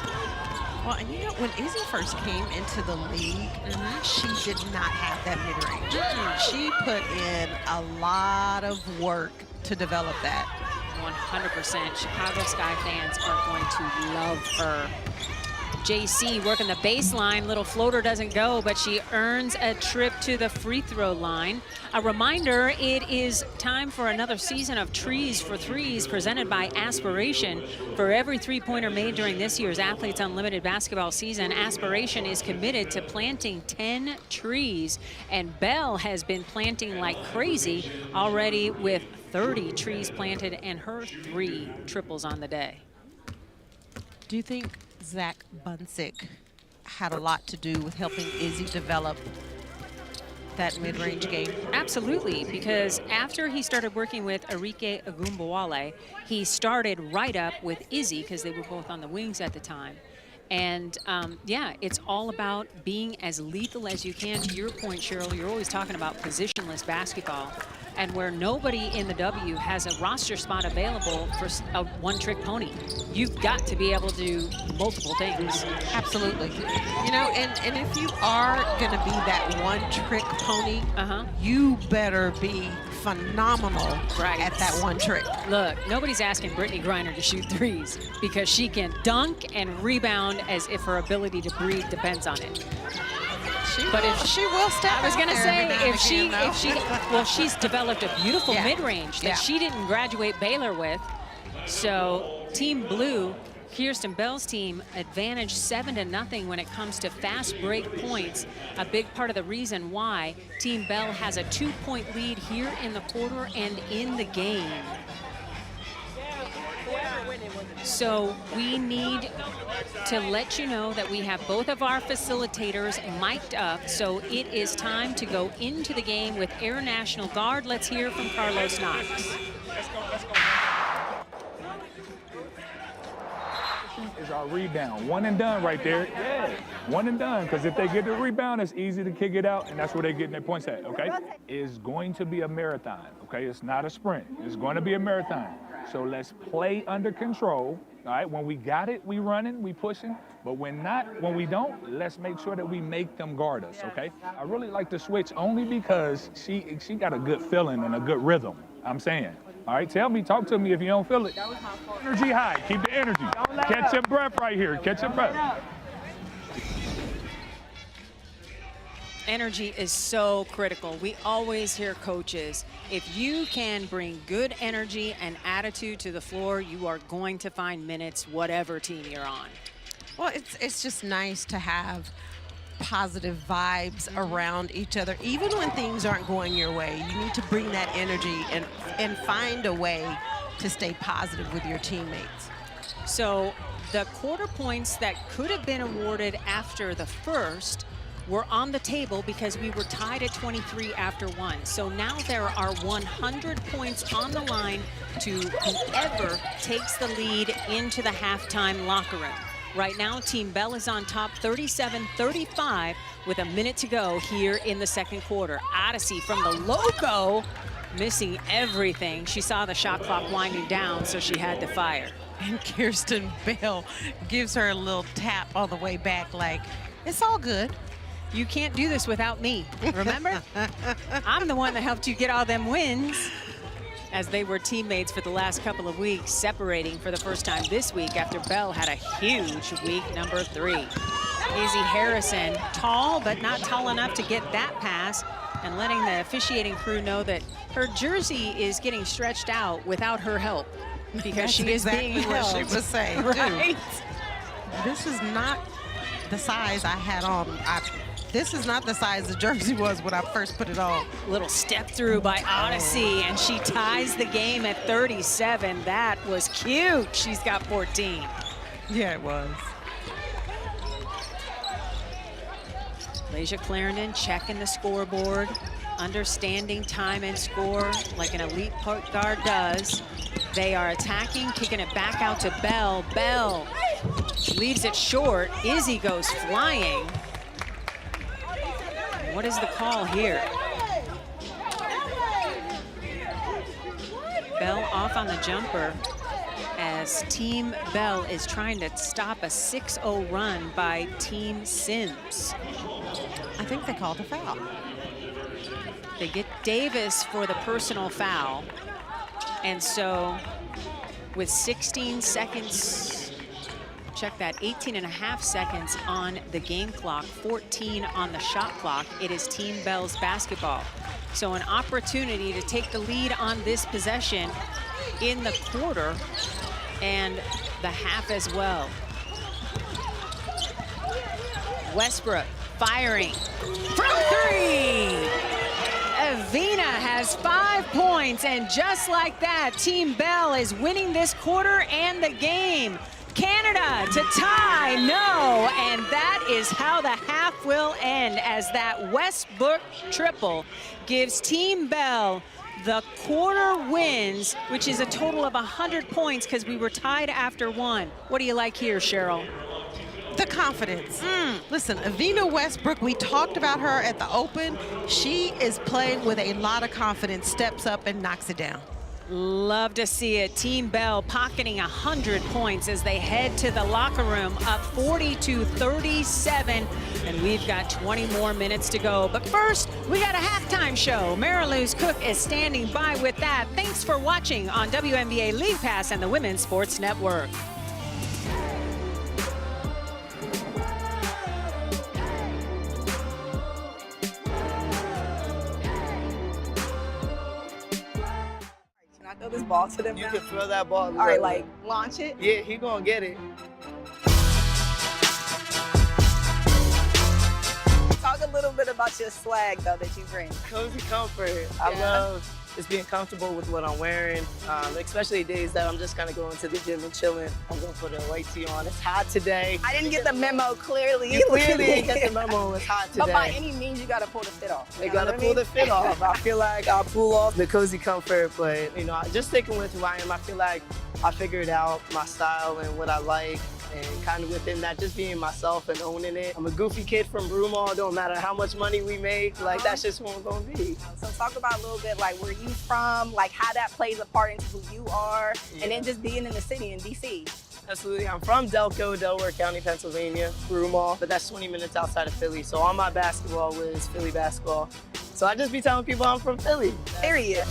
Well, and you know, when Izzy first came into the league, she did not have that mid-range. She put in a lot of work to develop that. 100%. Chicago Sky fans are going to love her. JC working the baseline. Little floater doesn't go, but she earns a trip to the free throw line. A reminder, it is time for another season of Trees for Threes presented by Aspiration. For every three-pointer made during this year's Athletes Unlimited basketball season, Aspiration is committed to planting 10 trees. And Belle has been planting like crazy already with 30 trees planted and her 3 triples on the day. Do you think Zach Buncic had a lot to do with helping Izzy develop that mid-range game? Absolutely, because after he started working with Arike Agumbawale, he started right up with Izzy because they were both on the wings at the time. And yeah, it's all about being as lethal as you can. To your point, Cheryl, you're always talking about positionless basketball. And where nobody in the W has a roster spot available for a one-trick pony, you've got to be able to do multiple things. Absolutely. You know, and if you are going to be that one-trick pony, you better be phenomenal at that one trick. Look, nobody's asking Brittany Griner to shoot threes because she can dunk and rebound as if her ability to breathe depends on it. But if she will step I was going to say, well, she's developed a beautiful mid-range that she didn't graduate Baylor with. So Team Blue, Kirsten Bell's team, advantage 7-0 when it comes to fast break points. A big part of the reason why Team Bell has a 2-point lead here in the quarter and in the game. So we need to let you know that we have both of our facilitators mic'd up. So it is time to go into the game with Air National Guard. Let's hear from Carlos Knox. Is our rebound. One and done right there. Yeah, one and done. Because if they get the rebound, it's easy to kick it out, and that's where they're getting their points at, okay? It's going to be a marathon, okay? It's not a sprint. It's going to be a marathon. So let's play under control, all right? When we got it, we running, we pushing. But when we don't, let's make sure that we make them guard us, okay? I really like the switch only because she got a good feeling and a good rhythm, I'm saying. All right, talk to me if you don't feel it. Energy high, keep the energy. Catch your breath right here, catch your breath. Energy is so critical. We always hear coaches, if you can bring good energy and attitude to the floor, you are going to find minutes, whatever team you're on. Well, it's just nice to have positive vibes around each other. Even when things aren't going your way, you need to bring that energy and find a way to stay positive with your teammates. So the quarter points that could have been awarded after the first were on the table because we were tied at 23 after 1. So now there are 100 points on the line to whoever takes the lead into the halftime locker room. Right now, Team Bell is on top 37-35 with a minute to go here in the second quarter. Odyssey from the logo, missing everything. She saw the shot clock winding down, so she had to fire. And Kirsten Bell gives her a little tap on the way back like, it's all good. You can't do this without me, remember? I'm the one that helped you get all them wins, as they were teammates for the last couple of weeks, separating for the first time this week after Bell had a huge week number 3. Izzy Harrison, tall but not tall enough to get that pass, and letting the officiating crew know that her jersey is getting stretched out without her help because she is being held. She was saying, right? Dude, this is not the size I had on. This is not the size the jersey was when I first put it on. Little step through by Odyssey, and she ties the game at 37. That was cute. She's got 14. Yeah, it was. Layshia Clarendon checking the scoreboard, understanding time and score like an elite point guard does. They are attacking, kicking it back out to Bell. Bell leaves it short. Izzy goes flying. What is the call here? Bell off on the jumper as Team Bell is trying to stop a 6-0 run by Team Sims. I think they called a foul. They get Davis for the personal foul. And so with 16 seconds, check that, 18 and a half seconds on the game clock, 14 on the shot clock, it is Team Bell's basketball. So an opportunity to take the lead on this possession in the quarter and the half as well. Westbrook firing from three. Evina has 5 points, and just like that, Team Bell is winning this quarter and the game. Canada to tie, no, and that is how the half will end, as that Westbrook triple gives Team Bell the quarter wins, which is a total of 100 points because we were tied after one. What do you like here, Cheryl? The confidence. Listen, Evina Westbrook, we talked about her at the Open. She is playing with a lot of confidence, steps up and knocks it down. Love to see it. Team Bell pocketing 100 points as they head to the locker room, up 40-37, and we've got 20 more minutes to go. But first, we got a halftime show. Mariluz Cook is standing by with that. Thanks for watching on WNBA League Pass and the Women's Sports Network. Throw this ball to them. You can throw that ball. All right, like launch it. Yeah, he gonna get it. Talk a little bit about your swag though that you bring. Cozy comfort. I love just being comfortable with what I'm wearing, especially days that I'm just kind of going to the gym and chilling. I'm gonna put a white tee on. It's hot today. I didn't get the memo clearly. You clearly didn't get the memo. It's hot today. But by any means, you gotta pull the fit off. You gotta pull the fit off. I feel like I'll pull off the cozy comfort, but you know, just sticking with who I am. I feel like I figured out my style and what I like, and kind of within that, just being myself and owning it. I'm a goofy kid from Broomall. Don't matter how much money we make, like that's just who I'm gonna be. So talk about a little bit like where you from, like how that plays a part into who you are, and then just being in the city in DC. Absolutely. I'm from Delco, Delaware County, Pennsylvania, Broomall, but that's 20 minutes outside of Philly. So all my basketball was Philly basketball. So I just be telling people I'm from Philly. Period.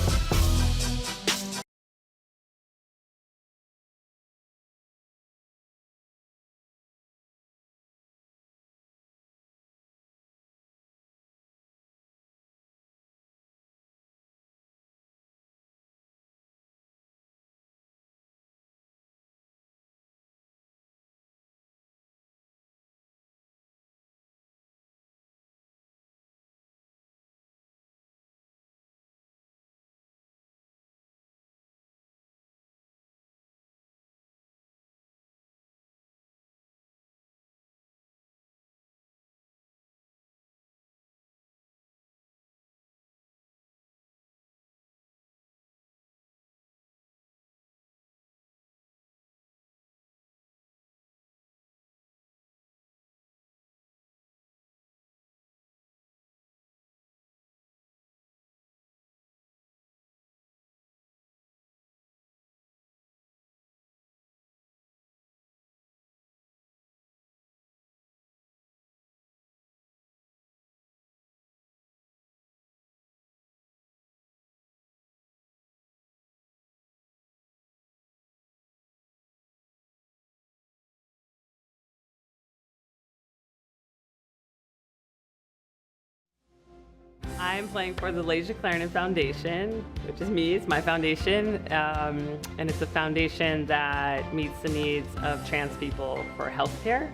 I'm playing for the Layshia Clarendon Foundation, which is me, it's my foundation, and it's a foundation that meets the needs of trans people for healthcare.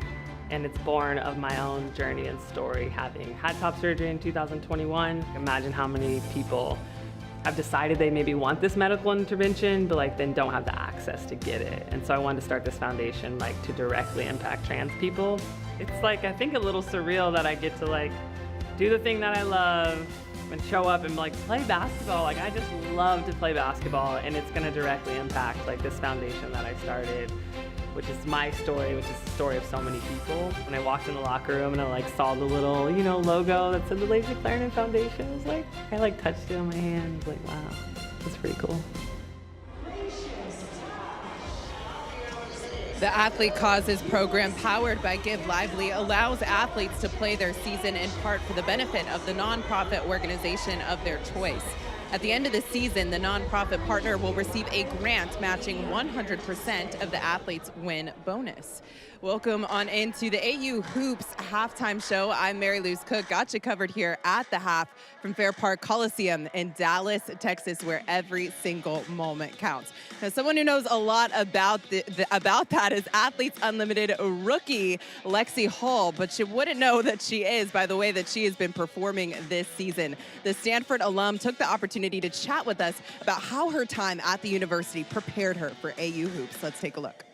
and it's born of my own journey and story, having had top surgery in 2021. Imagine how many people have decided they maybe want this medical intervention, but like then don't have the access to get it. And so I wanted to start this foundation like to directly impact trans people. It's like, I think a little surreal that I get to like do the thing that I love and show up and like play basketball. Like I just love to play basketball, and it's gonna directly impact like this foundation that I started, which is my story, which is the story of so many people. When I walked in the locker room and I like saw the little, you know, logo that said the Laser Clarendon Foundation, it was like, I like touched it on my hand. I was like, wow, that's pretty cool. The Athlete Causes program, powered by Give Lively, allows athletes to play their season in part for the benefit of the nonprofit organization of their choice. At the end of the season, the nonprofit partner will receive a grant matching 100% of the athlete's win bonus. Welcome on into the AU Hoops halftime show. I'm Mary Louise Cook. Got you covered here at the half from Fair Park Coliseum in Dallas, Texas, where every single moment counts. Now, someone who knows a lot about about that is Athletes Unlimited rookie Lexie Hull, but you wouldn't know that she is by the way that she has been performing this season. The Stanford alum took the opportunity to chat with us about how her time at the university prepared her for AU Hoops. Let's take a look.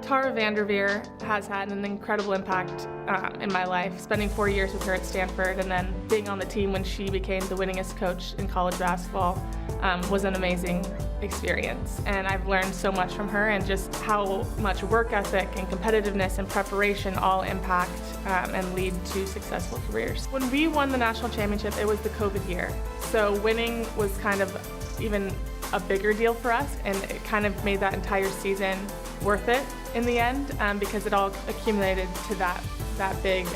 Tara Vanderveer has had an incredible impact in my life. Spending 4 years with her at Stanford and then being on the team when she became the winningest coach in college basketball was an amazing experience. And I've learned so much from her, and just how much work ethic and competitiveness and preparation all impact and lead to successful careers. When we won the national championship, it was the COVID year. So winning was kind of even a bigger deal for us, and it kind of made that entire season worth it in the end, because it all accumulated to that big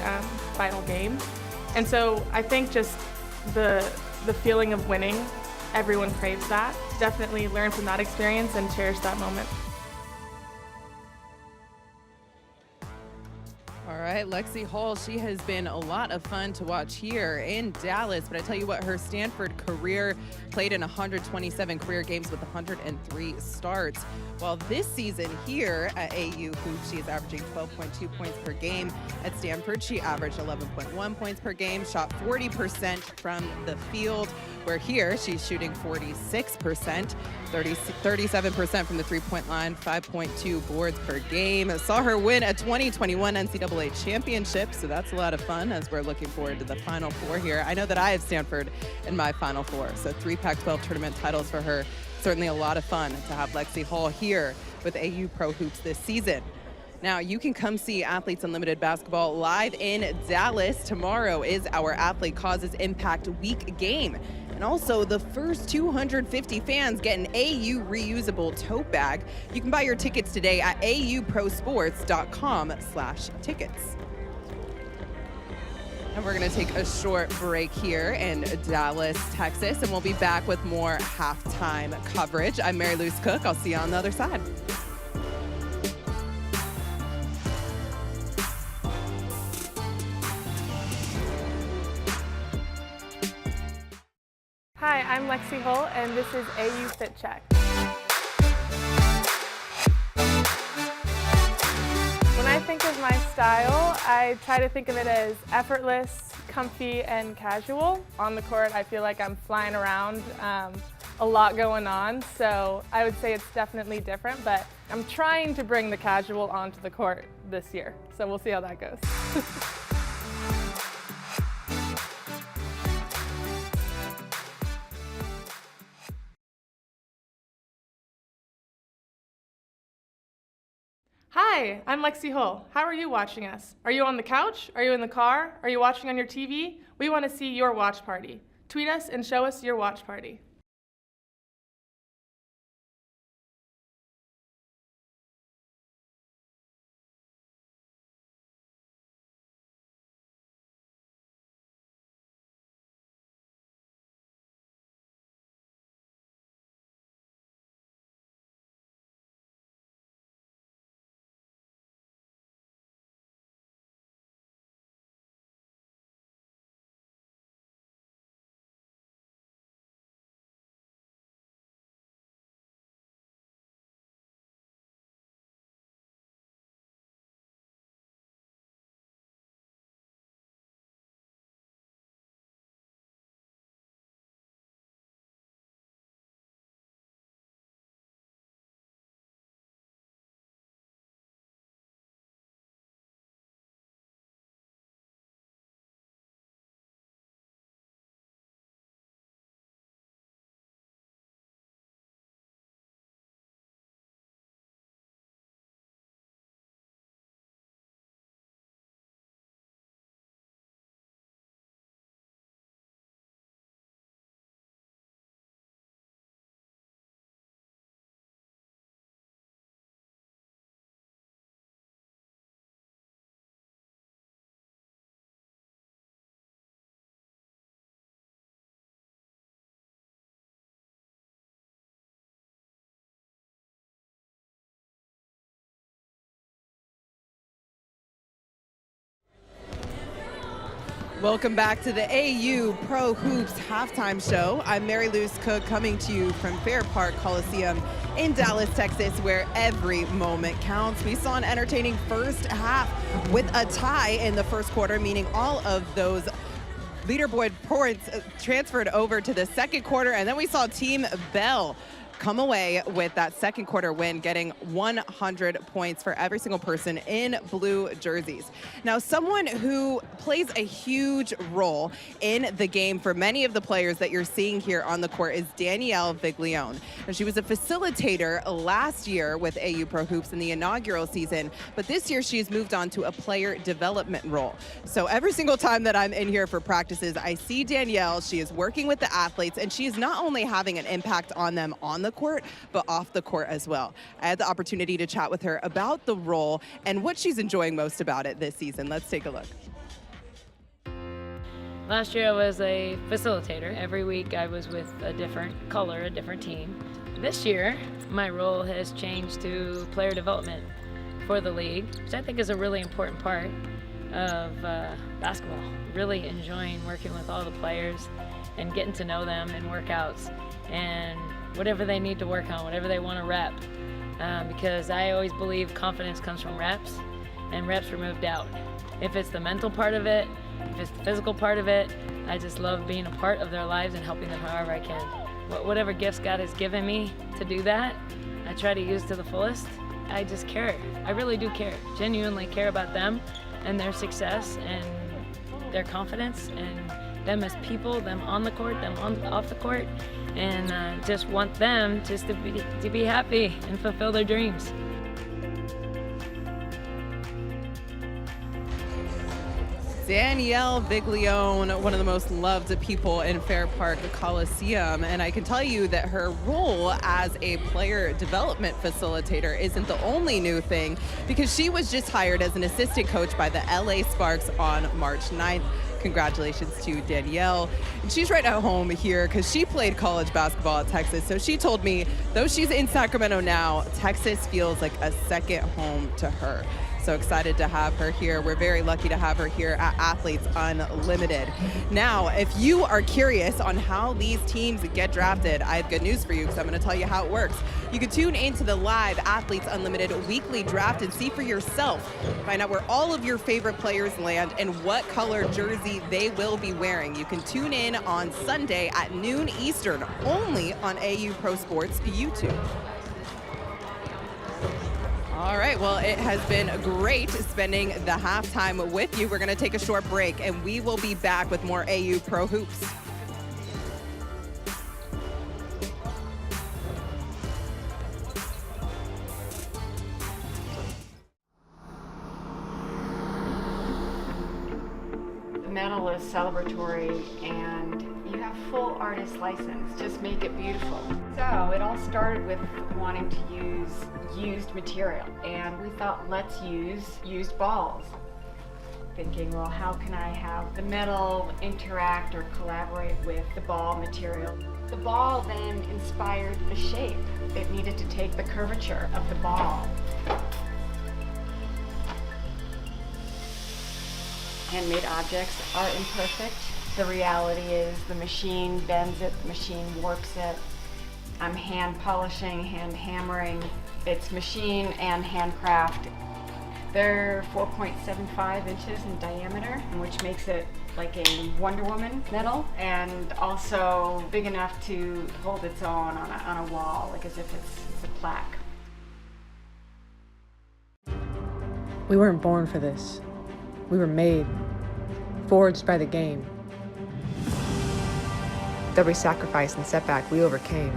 final game. And so I think just the feeling of winning, everyone craves that. Definitely learn from that experience and cherish that moment. All right, Lexie Hull, she has been a lot of fun to watch here in Dallas, but I tell you what, her Stanford career played in 127 career games with 103 starts. While this season here at AU Hoops, she is averaging 12.2 points per game. At Stanford, she averaged 11.1 points per game, shot 40% from the field, where here she's shooting 46%, 37% from the three-point line, 5.2 boards per game. Saw her win a 2021 NCAA championship, so that's a lot of fun as we're looking forward to the Final Four here. I know that I have Stanford in my Final Four, so 3 Pac-12 tournament titles for her. Certainly a lot of fun to have Lexie Hull here with AU Pro Hoops this season. Now, you can come see Athletes Unlimited basketball live in Dallas. Tomorrow is our Athlete Causes Impact Week game. And also, the first 250 fans get an AU reusable tote bag. You can buy your tickets today at auprosports.com/tickets. And we're going to take a short break here in Dallas, Texas, and we'll be back with more halftime coverage. I'm Mary Louise Cook. I'll see you on the other side. Hi, I'm Lexie Hull, and this is AU Fit Check. When I think of my style, I try to think of it as effortless, comfy, and casual. On the court, I feel like I'm flying around, a lot going on, so I would say it's definitely different, but I'm trying to bring the casual onto the court this year, so we'll see how that goes. Hi, I'm Lexie Hull. How are you watching us? Are you on the couch? Are you in the car? Are you watching on your TV? We want to see your watch party. Tweet us and show us your watch party. Welcome back to the AU Pro Hoops halftime show. I'm Mary Louise Cook coming to you from Fair Park Coliseum in Dallas, Texas, where every moment counts. We saw an entertaining first half with a tie in the first quarter, meaning all of those leaderboard points transferred over to the second quarter. And then we saw Team Bell come away with that second quarter win, getting 100 points for every single person in blue jerseys. Now, someone who plays a huge role in the game for many of the players that you're seeing here on the court is Danielle Viglione. And she was a facilitator last year with AU Pro Hoops in the inaugural season, but this year she's moved on to a player development role. So every single time that I'm in here for practices, I see Danielle. She is working with the athletes, and she is not only having an impact on them on the court, but off the court as well. I had the opportunity to chat with her about the role and what she's enjoying most about it this season. Let's take a look. Last year I was a facilitator. Every week I was with a different color, a different team. This year, my role has changed to player development for the league, which I think is a really important part of basketball. Really enjoying working with all the players and getting to know them in workouts and whatever they need to work on, whatever they want to rep. Because I always believe confidence comes from reps, and reps remove doubt. If it's the mental part of it, if it's the physical part of it, I just love being a part of their lives and helping them however I can. Whatever gifts God has given me to do that, I try to use to the fullest. I just care. I really do care. Genuinely care about them and their success and their confidence and them as people, them on the court, them off the court, and just want them just to be happy and fulfill their dreams. Danielle Viglione, one of the most loved people in Fair Park Coliseum, and I can tell you that her role as a player development facilitator isn't the only new thing, because she was just hired as an assistant coach by the LA Sparks on March 9th. Congratulations to Danielle. And she's right at home here because she played college basketball at Texas. So she told me, though she's in Sacramento now, Texas feels like a second home to her. So excited to have her here. We're very lucky to have her here at Athletes Unlimited. Now, if you are curious on how these teams get drafted, I have good news for you because I'm going to tell you how it works. You can tune into the live Athletes Unlimited weekly draft and see for yourself. Find out where all of your favorite players land and what color jersey they will be wearing. You can tune in on Sunday at noon Eastern, only on AU Pro Sports YouTube. All right, well, it has been great spending the halftime with you. We're going to take a short break, and we will be back with more AU Pro Hoops. The medal is celebratory, and you have full artist license. Just make it beautiful. So it all started with wanting to use used material, and we thought, let's use used balls. Thinking, well, how can I have the metal interact or collaborate with the ball material? The ball then inspired the shape. It needed to take the curvature of the ball. Handmade objects are imperfect. The reality is the machine bends it, the machine warps it. I'm hand polishing, hand hammering. It's machine and handcraft. They're 4.75 inches in diameter, which makes it like a Wonder Woman medal, and also big enough to hold its own on a wall, like as if it's a plaque. We weren't born for this. We were made, forged by the game. Every sacrifice and setback we overcame.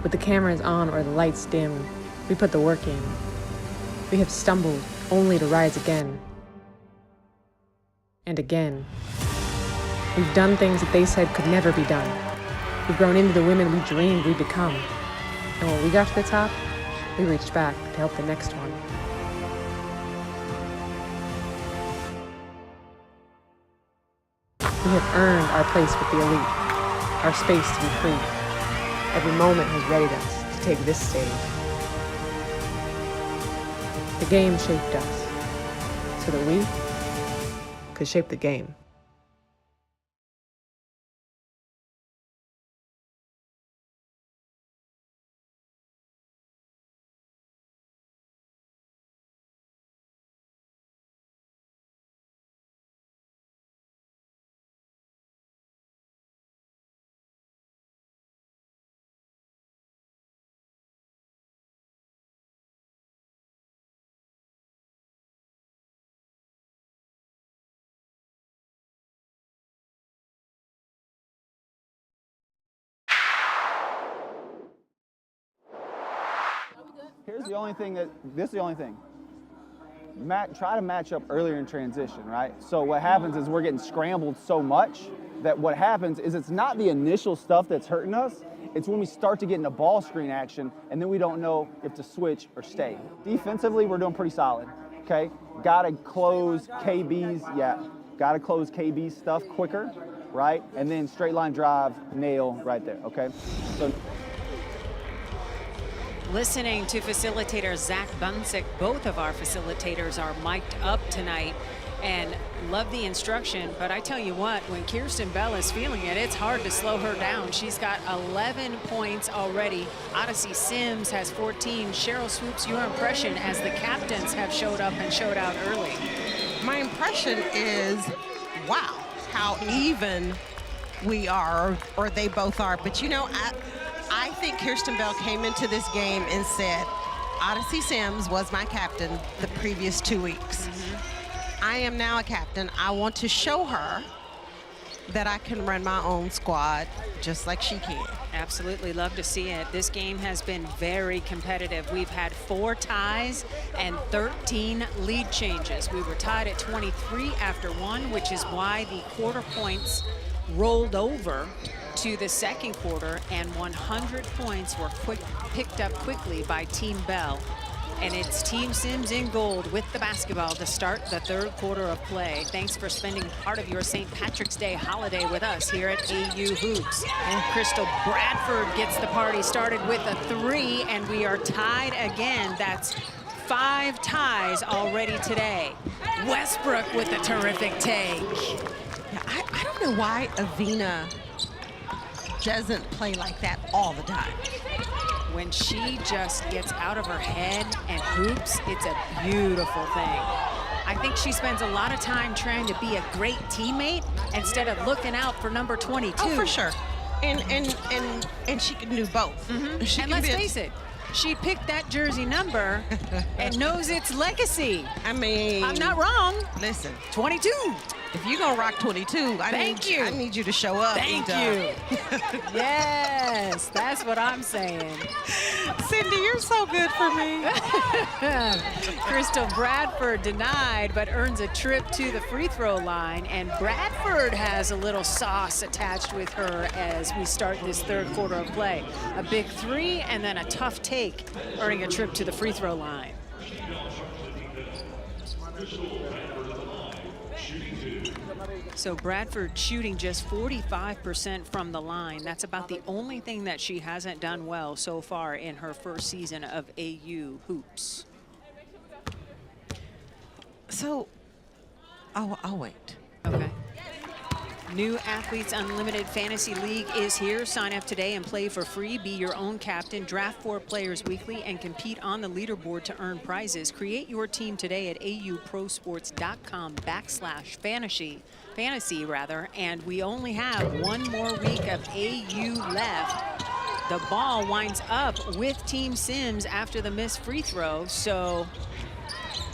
With the cameras on or the lights dim, we put the work in. We have stumbled only to rise again. And again. We've done things that they said could never be done. We've grown into the women we dreamed we'd become. And when we got to the top, we reached back to help the next one. We have earned our place with the elite, our space to be free. Every moment has readied us to take this stage. The game shaped us. so that we could shape the game. Here's the only thing this is the only thing. Try to match up earlier in transition, right? So what happens is we're getting scrambled so much that what happens is it's not the initial stuff that's hurting us, it's when we start to get into ball screen action and then we don't know if to switch or stay. Defensively, we're doing pretty solid, okay? Gotta close KB's stuff quicker, right? And then straight line drive, nail right there, okay? So. Listening to facilitator Zach Bunsick, both of our facilitators are mic'd up tonight and love the instruction. But I tell you what, when Kirsten Bell is feeling it, it's hard to slow her down. She's got 11 points already. Odyssey Sims has 14. Cheryl Swoops, your impression as the captains have showed up and showed out early? My impression is, wow, how even we are, or they both are. But you know, I think Kirsten Bell came into this game and said, Odyssey Sims was my captain the previous 2 weeks. I am now a captain. I want to show her that I can run my own squad just like she can. Absolutely, love to see it. This game has been very competitive. We've had 4 ties and 13 lead changes. We were tied at 23 after 1, which is why the quarter points rolled over to the second quarter, and 100 points were picked up quickly by Team Bell. And it's Team Sims in gold with the basketball to start the third quarter of play. Thanks for spending part of your St. Patrick's Day holiday with us here at AU Hoops. And Crystal Bradford gets the party started with a 3, and we are tied again. That's 5 ties already today. Westbrook with a terrific take. Yeah, I don't know why Avina doesn't play like that all the time. When she just gets out of her head and hoops, it's a beautiful thing. I think she spends a lot of time trying to be a great teammate instead of looking out for number 22. Oh, for sure. And she can do both. And let's face it, she picked that jersey number and knows its legacy. I mean, I'm not wrong. Listen, 22. If you're gonna rock 22, I need you to show up. Thank you. Yes, that's what I'm saying. Cindy, you're so good for me. Crystal Bradford denied, but earns a trip to the free throw line. And Bradford has a little sauce attached with her as we start this third quarter of play. A big 3 and then a tough take, earning a trip to the free throw line. So Bradford shooting just 45% from the line. That's about the only thing that she hasn't done well so far in her first season of AU Hoops. So, I'll wait. Okay. New Athletes Unlimited Fantasy League is here. Sign up today and play for free. Be your own captain. Draft 4 players weekly and compete on the leaderboard to earn prizes. Create your team today at auprosports.com/fantasy, and we only have 1 more week of AU left. The ball winds up with Team Sims after the missed free throw, so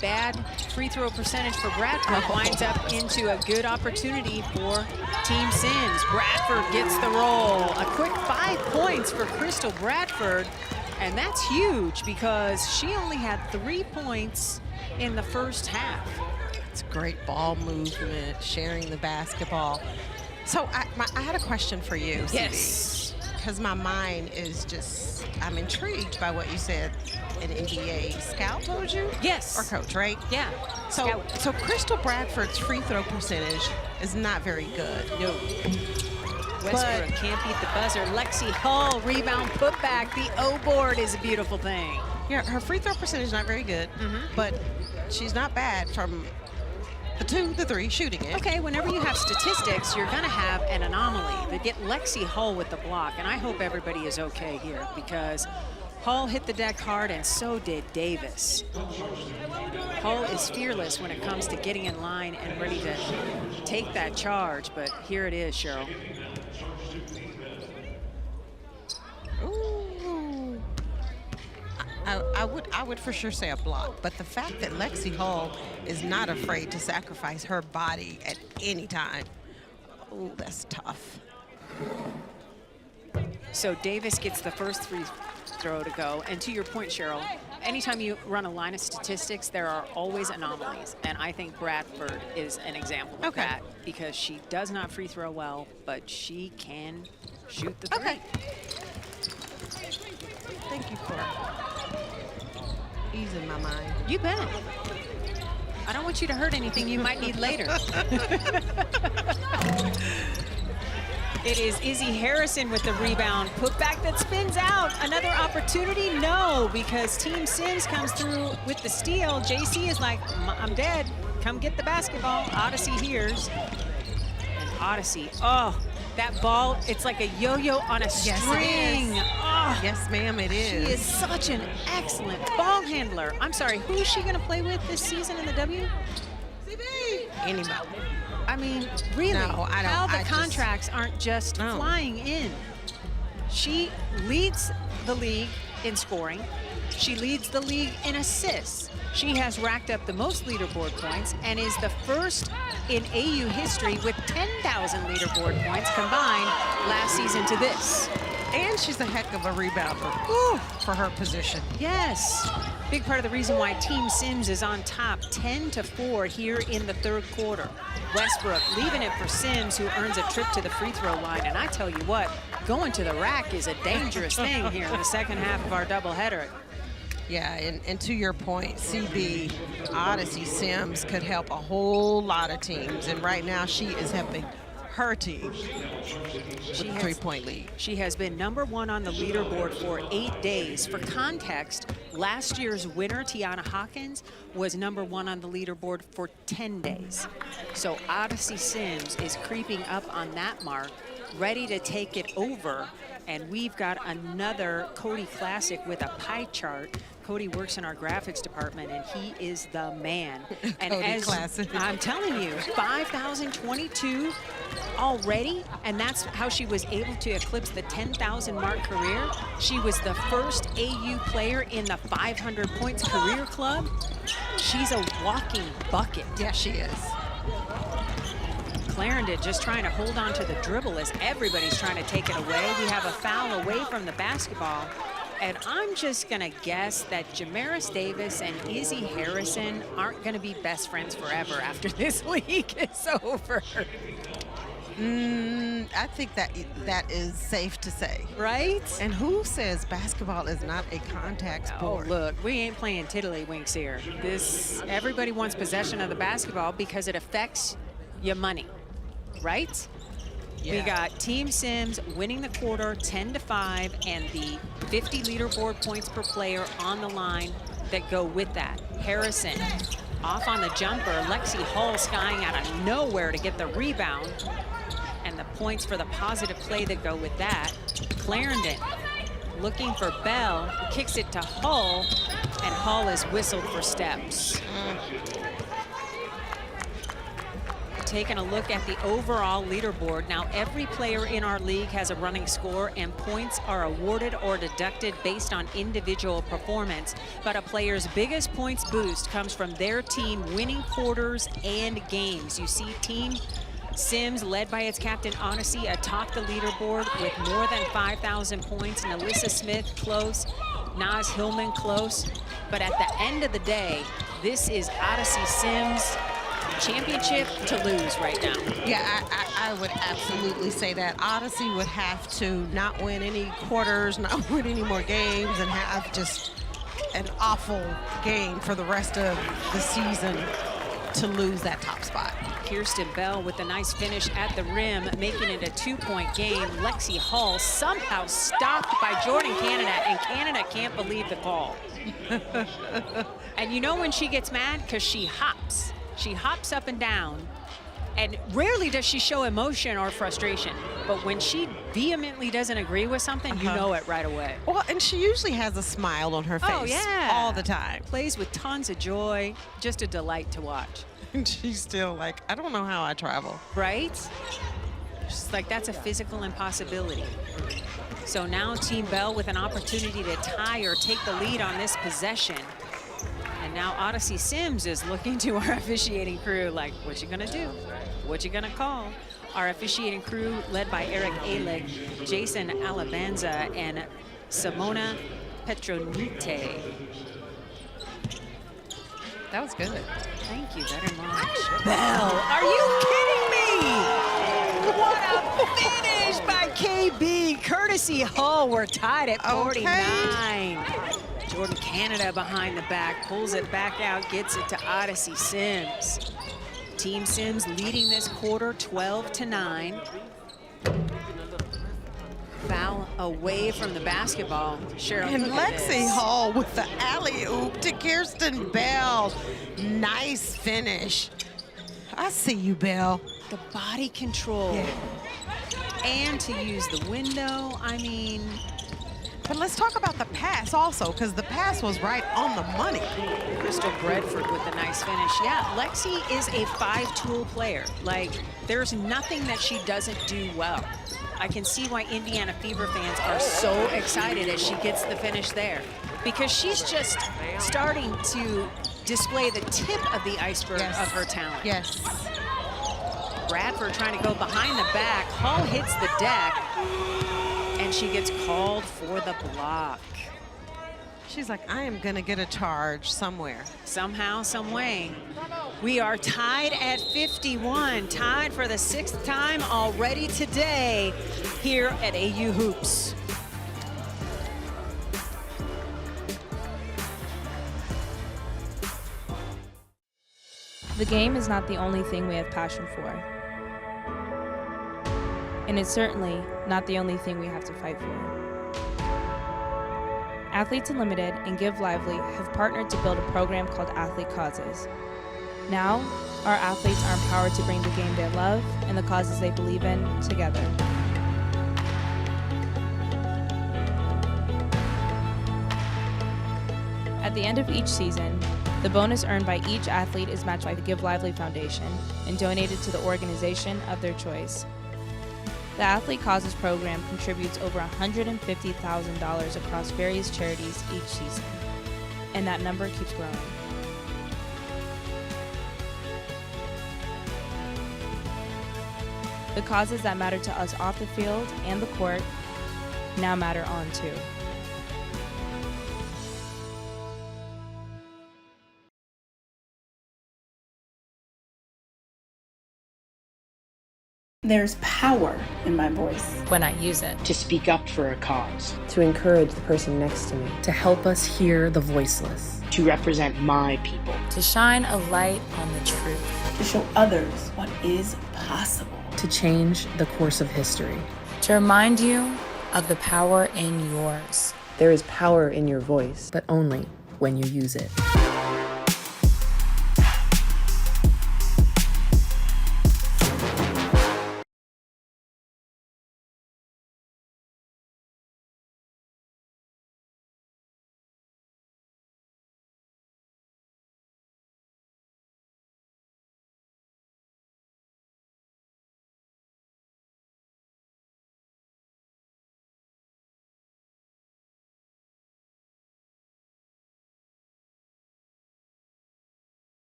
bad free throw percentage for Bradford winds up into a good opportunity for Team Sims. Bradford gets the roll. A quick 5 points for Crystal Bradford, and that's huge because she only had 3 points in the first half. It's great ball movement, sharing the basketball. So I had a question for you. Yes. Because my mind is just, I'm intrigued by what you said. An NBA scout told you? Yes. Or coach, right? Yeah. So Crystal Bradford's free throw percentage is not very good. No. Westbrook can't beat the buzzer. Lexi Hull, rebound putback. The O board is a beautiful thing. Yeah, her free throw percentage is not very good, but she's not bad from the 2, the 3, shooting it. Okay, whenever you have statistics, you're going to have an anomaly. They get Lexi Hull with the block, and I hope everybody is okay here because Hull hit the deck hard, and so did Davis. Hull is fearless when it comes to getting in line and ready to take that charge, but here it is, Cheryl. Ooh. I would for sure say a block, but the fact that Lexi Hull is not afraid to sacrifice her body at any time, oh, that's tough. So Davis gets the first free throw to go, and to your point, Cheryl, anytime you run a line of statistics, there are always anomalies, and I think Bradford is an example of that because she does not free throw well, but she can shoot the three. Okay. Thank you for easing my mind. You bet. I don't want you to hurt anything you might need later. It is Izzy Harrison with the rebound. Putback that spins out. Another opportunity? No, because Team Sims comes through with the steal. JC is like, I'm dead. Come get the basketball. Odyssey hears. And Odyssey, oh, that ball, it's like a yo-yo on a string. Oh, yes, ma'am, it is. She is such an excellent ball handler. I'm sorry, who is she going to play with this season in the W? Anybody. I mean, really, No, I don't. how the I just- contracts aren't just flying in. She leads the league in scoring. She leads the league in assists. She has racked up the most leaderboard points and is the first in AU history with 10,000 leaderboard points combined last season to this. And she's a heck of a rebounder for her position. Yes. Big part of the reason why Team Sims is on top 10-4 here in the third quarter. Westbrook leaving it for Sims, who earns a trip to the free throw line. And I tell you what, going to the rack is a dangerous thing here in the second half of our doubleheader. Yeah, and to your point, CB, Odyssey Sims could help a whole lot of teams. And right now she is helping her team with a 3-point lead. She has been #1 on the leaderboard for 8 days. For context, last year's winner, Tiana Hawkins, was #1 on the leaderboard for 10 days. So Odyssey Sims is creeping up on that mark, ready to take it over. And we've got another Cody Classic with a pie chart. Cody works in our graphics department, and he is the man. And Cody as Classic. I'm telling you, 5,022 already, and that's how she was able to eclipse the 10,000 mark career. She was the first AU player in the 500 points career club. She's a walking bucket. Yeah, she is. Clarendon just trying to hold on to the dribble as everybody's trying to take it away. We have a foul away from the basketball. And I'm just going to guess that Jamaris Davis and Izzy Harrison aren't going to be best friends forever after this week is over. I think that is safe to say. Right? And who says basketball is not a contact sport? Oh, look, we ain't playing tiddlywinks here. Everybody wants possession of the basketball because it affects your money, right? Yeah. We got Team Sims winning the quarter 10-5 and the 50 leaderboard points per player on the line that go with that. Harrison off on the jumper. Lexi Hull skying out of nowhere to get the rebound and the points for the positive play that go with that. Clarendon looking for Bell, kicks it to Hull, and Hull is whistled for steps. Taking a look at the overall leaderboard. Now, every player in our league has a running score, and points are awarded or deducted based on individual performance. But a player's biggest points boost comes from their team winning quarters and games. You see Team Sims, led by its captain Odyssey, atop the leaderboard with more than 5,000 points. Nalissa Smith close, Naz Hillman close. But at the end of the day, this is Odyssey Sims' championship to lose right now. Yeah, I would absolutely say that. Odyssey would have to not win any quarters, not win any more games, and have just an awful game for the rest of the season to lose that top spot. Kirsten Bell with a nice finish at the rim, making it a 2-point game. Lexi Hull somehow stopped by Jordan Canada, and Canada can't believe the call. And you know when she gets mad? Because she hops. She hops up and down, and rarely does she show emotion or frustration. But when she vehemently doesn't agree with something, you know it right away. Well, and she usually has a smile on her face Oh, yeah. all the time. Plays with tons of joy. Just a delight to watch. And she's still like, I don't know how I travel. Right? She's like, that's a physical impossibility. So now Team Bell with an opportunity to tie or take the lead on this possession. And now Odyssey Sims is looking to our officiating crew like, what you gonna do? What you gonna call? Our officiating crew led by Eric Alec, Jason Alabanza, and Simona Petronite. That was good. Thank you very much. Bell, are you kidding me? What a finish by KB. Courtesy Hull, we're tied at 49. Jordan Canada behind the back, pulls it back out, gets it to Odyssey Sims. Team Sims leading this quarter 12-9. Foul away from the basketball. Cheryl, And Lexi Hall with the alley-oop to Kirsten Bell. Nice finish. I see you, Bell. The body control. Yeah. And to use the window, I mean. But let's talk about the pass also, because the pass was right on the money. Crystal Bradford with a nice finish. Yeah, Lexi is a 5-tool player. Like, there's nothing that she doesn't do well. I can see why Indiana Fever fans are so excited as she gets the finish there, because she's just starting to display the tip of the iceberg of her talent. Yes. Bradford trying to go behind the back. Hull hits the deck, and she gets called for the block. She's like, I am gonna get a charge somewhere. Somehow, some way. We are tied at 51, tied for the 6th time already today here at AU Hoops. The game is not the only thing we have passion for. And it's certainly not the only thing we have to fight for. Athletes Unlimited and Give Lively have partnered to build a program called Athlete Causes. Now, our athletes are empowered to bring the game they love and the causes they believe in together. At the end of each season, the bonus earned by each athlete is matched by the Give Lively Foundation and donated to the organization of their choice. The Athlete Causes program contributes over $150,000 across various charities each season, and that number keeps growing. The causes that matter to us off the field and the court now matter on too. There's power in my voice. When I use it. To speak up for a cause. To encourage the person next to me. To help us hear the voiceless. To represent my people. To shine a light on the truth. To show others what is possible. To change the course of history. To remind you of the power in yours. There is power in your voice, but only when you use it.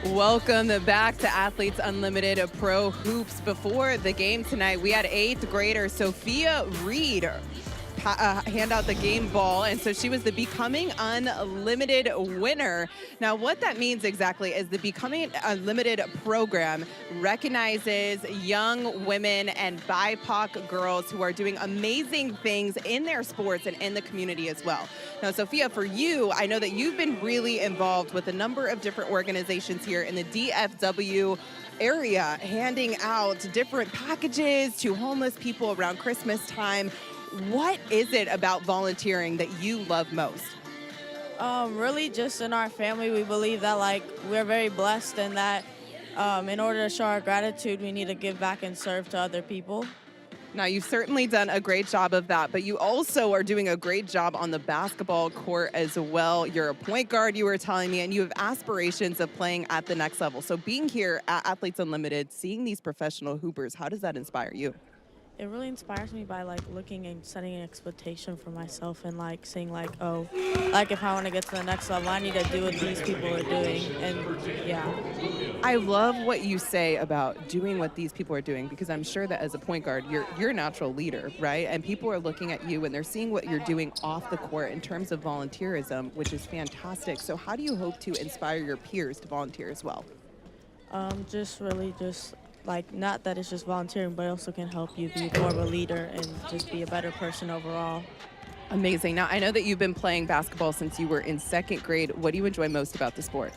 Welcome back to Athletes Unlimited Pro Hoops. Before the game tonight, we had 8th grader Sophia Reed hand out the game ball, and so she was the Becoming Unlimited winner. Now, what that means exactly is the Becoming Unlimited program recognizes young women and BIPOC girls who are doing amazing things in their sports and in the community as well. Now, Sophia, for you, I know that you've been really involved with a number of different organizations here in the DFW area, handing out different packages to homeless people around Christmas time. What is it about volunteering that you love most? Really just in our family, we believe that like we're very blessed and that in order to show our gratitude, we need to give back and serve to other people. Now, you've certainly done a great job of that, but you also are doing a great job on the basketball court as well. You're a point guard, you were telling me, and you have aspirations of playing at the next level. So being here at Athletes Unlimited, seeing these professional hoopers, how does that inspire you? It really inspires me by like looking and setting an expectation for myself and like saying like, oh, like if I want to get to the next level, I need to do what these people are doing. And yeah. I love what you say about doing what these people are doing, because I'm sure that as a point guard, you're a natural leader, right? And people are looking at you and they're seeing what you're doing off the court in terms of volunteerism, which is fantastic. So how do you hope to inspire your peers to volunteer as well? Just really just like, not that it's just volunteering, but it also can help you be more of a leader and just be a better person overall. Amazing. Now, I know that you've been playing basketball since you were in 2nd grade. What do you enjoy most about the sport?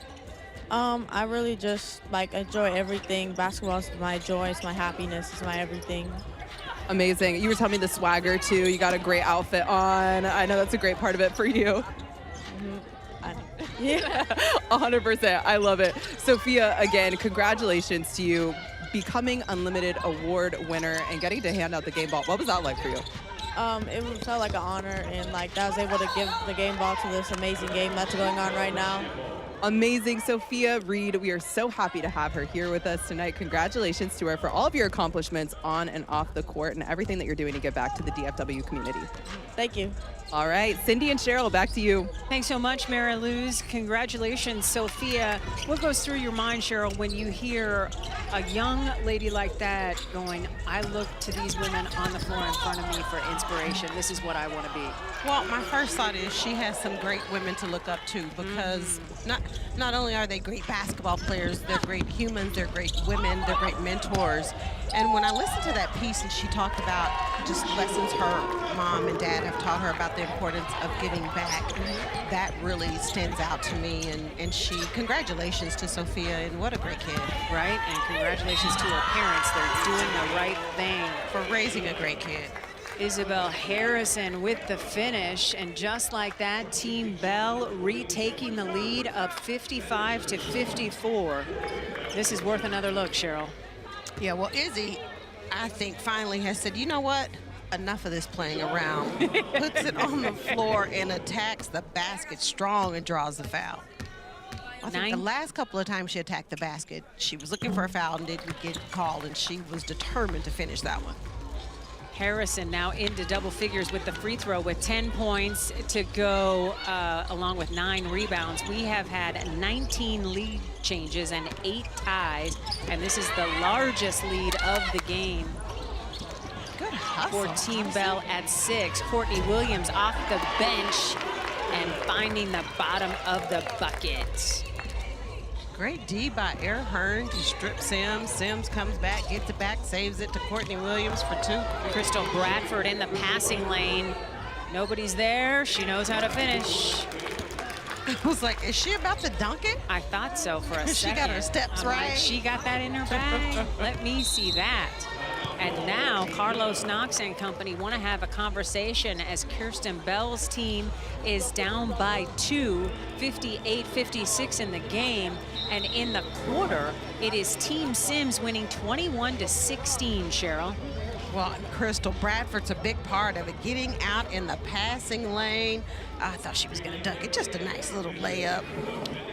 I really just like enjoy everything. Basketball is my joy, it's my happiness, it's my everything. Amazing. You were telling me the swagger too. You got a great outfit on. I know that's a great part of it for you. Yeah, 100%. I love it. Sophia, again, congratulations to you. Becoming Unlimited award winner and getting to hand out the game ball. What was that like for you? It felt like an honor, and like that I was able to give the game ball to this amazing game that's going on right now. Amazing. Sophia Reed, we are so happy to have her here with us tonight. Congratulations to her for all of your accomplishments on and off the court and everything that you're doing to give back to the DFW community. Thank you. All right, Cindy and Cheryl, back to you. Thanks so much, Mary Luz. Congratulations, Sophia. What goes through your mind, Cheryl, when you hear a young lady like that going, I look to these women on the floor in front of me for inspiration. This is what I want to be. Well, my first thought is she has some great women to look up to, because not only are they great basketball players, they're great humans, they're great women, they're great mentors. And when I listened to that piece and she talked about just lessons her mom and dad have taught her about the importance of giving back, that really stands out to me. And congratulations to Sophia, and what a great kid. Right, and congratulations to her parents. They're doing the right thing for raising a great kid. Isabel Harrison with the finish, and just like that, Team Bell retaking the lead up 55-54. This is worth another look, Cheryl. Yeah, well, Izzy, I think, finally has said, you know what? Enough of this playing around. Puts it on the floor and attacks the basket strong and draws the foul. I think the last couple of times she attacked the basket, she was looking for a foul and didn't get called, and she was determined to finish that one. Harrison now into double figures with the free throw with 10 points to go, along with 9 rebounds. We have had 19 lead changes and 8 ties, and this is the largest lead of the game. Good hustle, for Team Bell at 6. Courtney Williams off the bench and finding the bottom of the bucket. Great D by Air Hearn to strip Sims. Sims comes back, gets it back, saves it to Courtney Williams for 2. Crystal Bradford in the passing lane. Nobody's there. She knows how to finish. I was like, is she about to dunk it? I thought so for a second. She got her steps right. Like, she got that in her bag. Let me see that. And now Carlos Knox and company want to have a conversation as Kirsten Bell's team is down by 2, 58-56 in the game. And in the quarter, it is Team Sims winning 21-16, Cheryl. Well, Crystal Bradford's a big part of it, getting out in the passing lane. I thought she was going to dunk it. Just a nice little layup.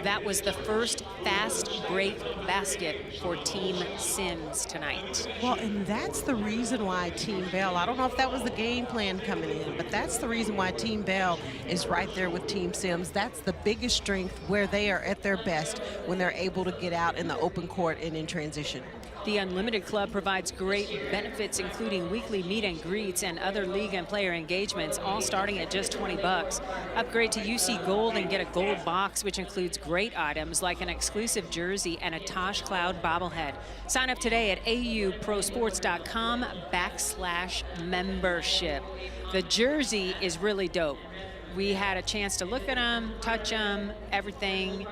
That was the first fast break basket for Team Sims tonight. Well, and that's the reason why Team Bell, I don't know if that was the game plan coming in, but that's the reason why Team Bell is right there with Team Sims. That's the biggest strength, where they are at their best when they're able to get out in the open court and in transition. The Unlimited Club provides great benefits, including weekly meet and greets and other league and player engagements, all starting at just $20. Upgrade to UC Gold and get a gold box, which includes great items like an exclusive jersey and a Tosh Cloud bobblehead. Sign up today at auprosports.com/membership. The jersey is really dope. We had a chance to look at them, touch them, everything.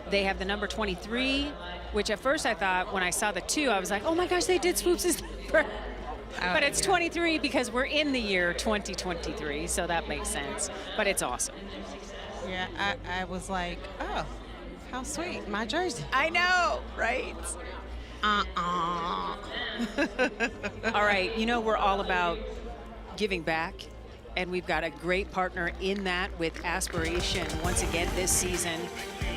They have the number 23, which at first I thought when I saw the 2, I was like, oh my gosh, they did Swoops' number. But it's 23 because we're in the year 2023, so that makes sense. But it's awesome. Yeah, I was like, oh, how sweet, my jersey. I know, right? All right, you know we're all about giving back, and we've got a great partner in that with Aspiration once again this season.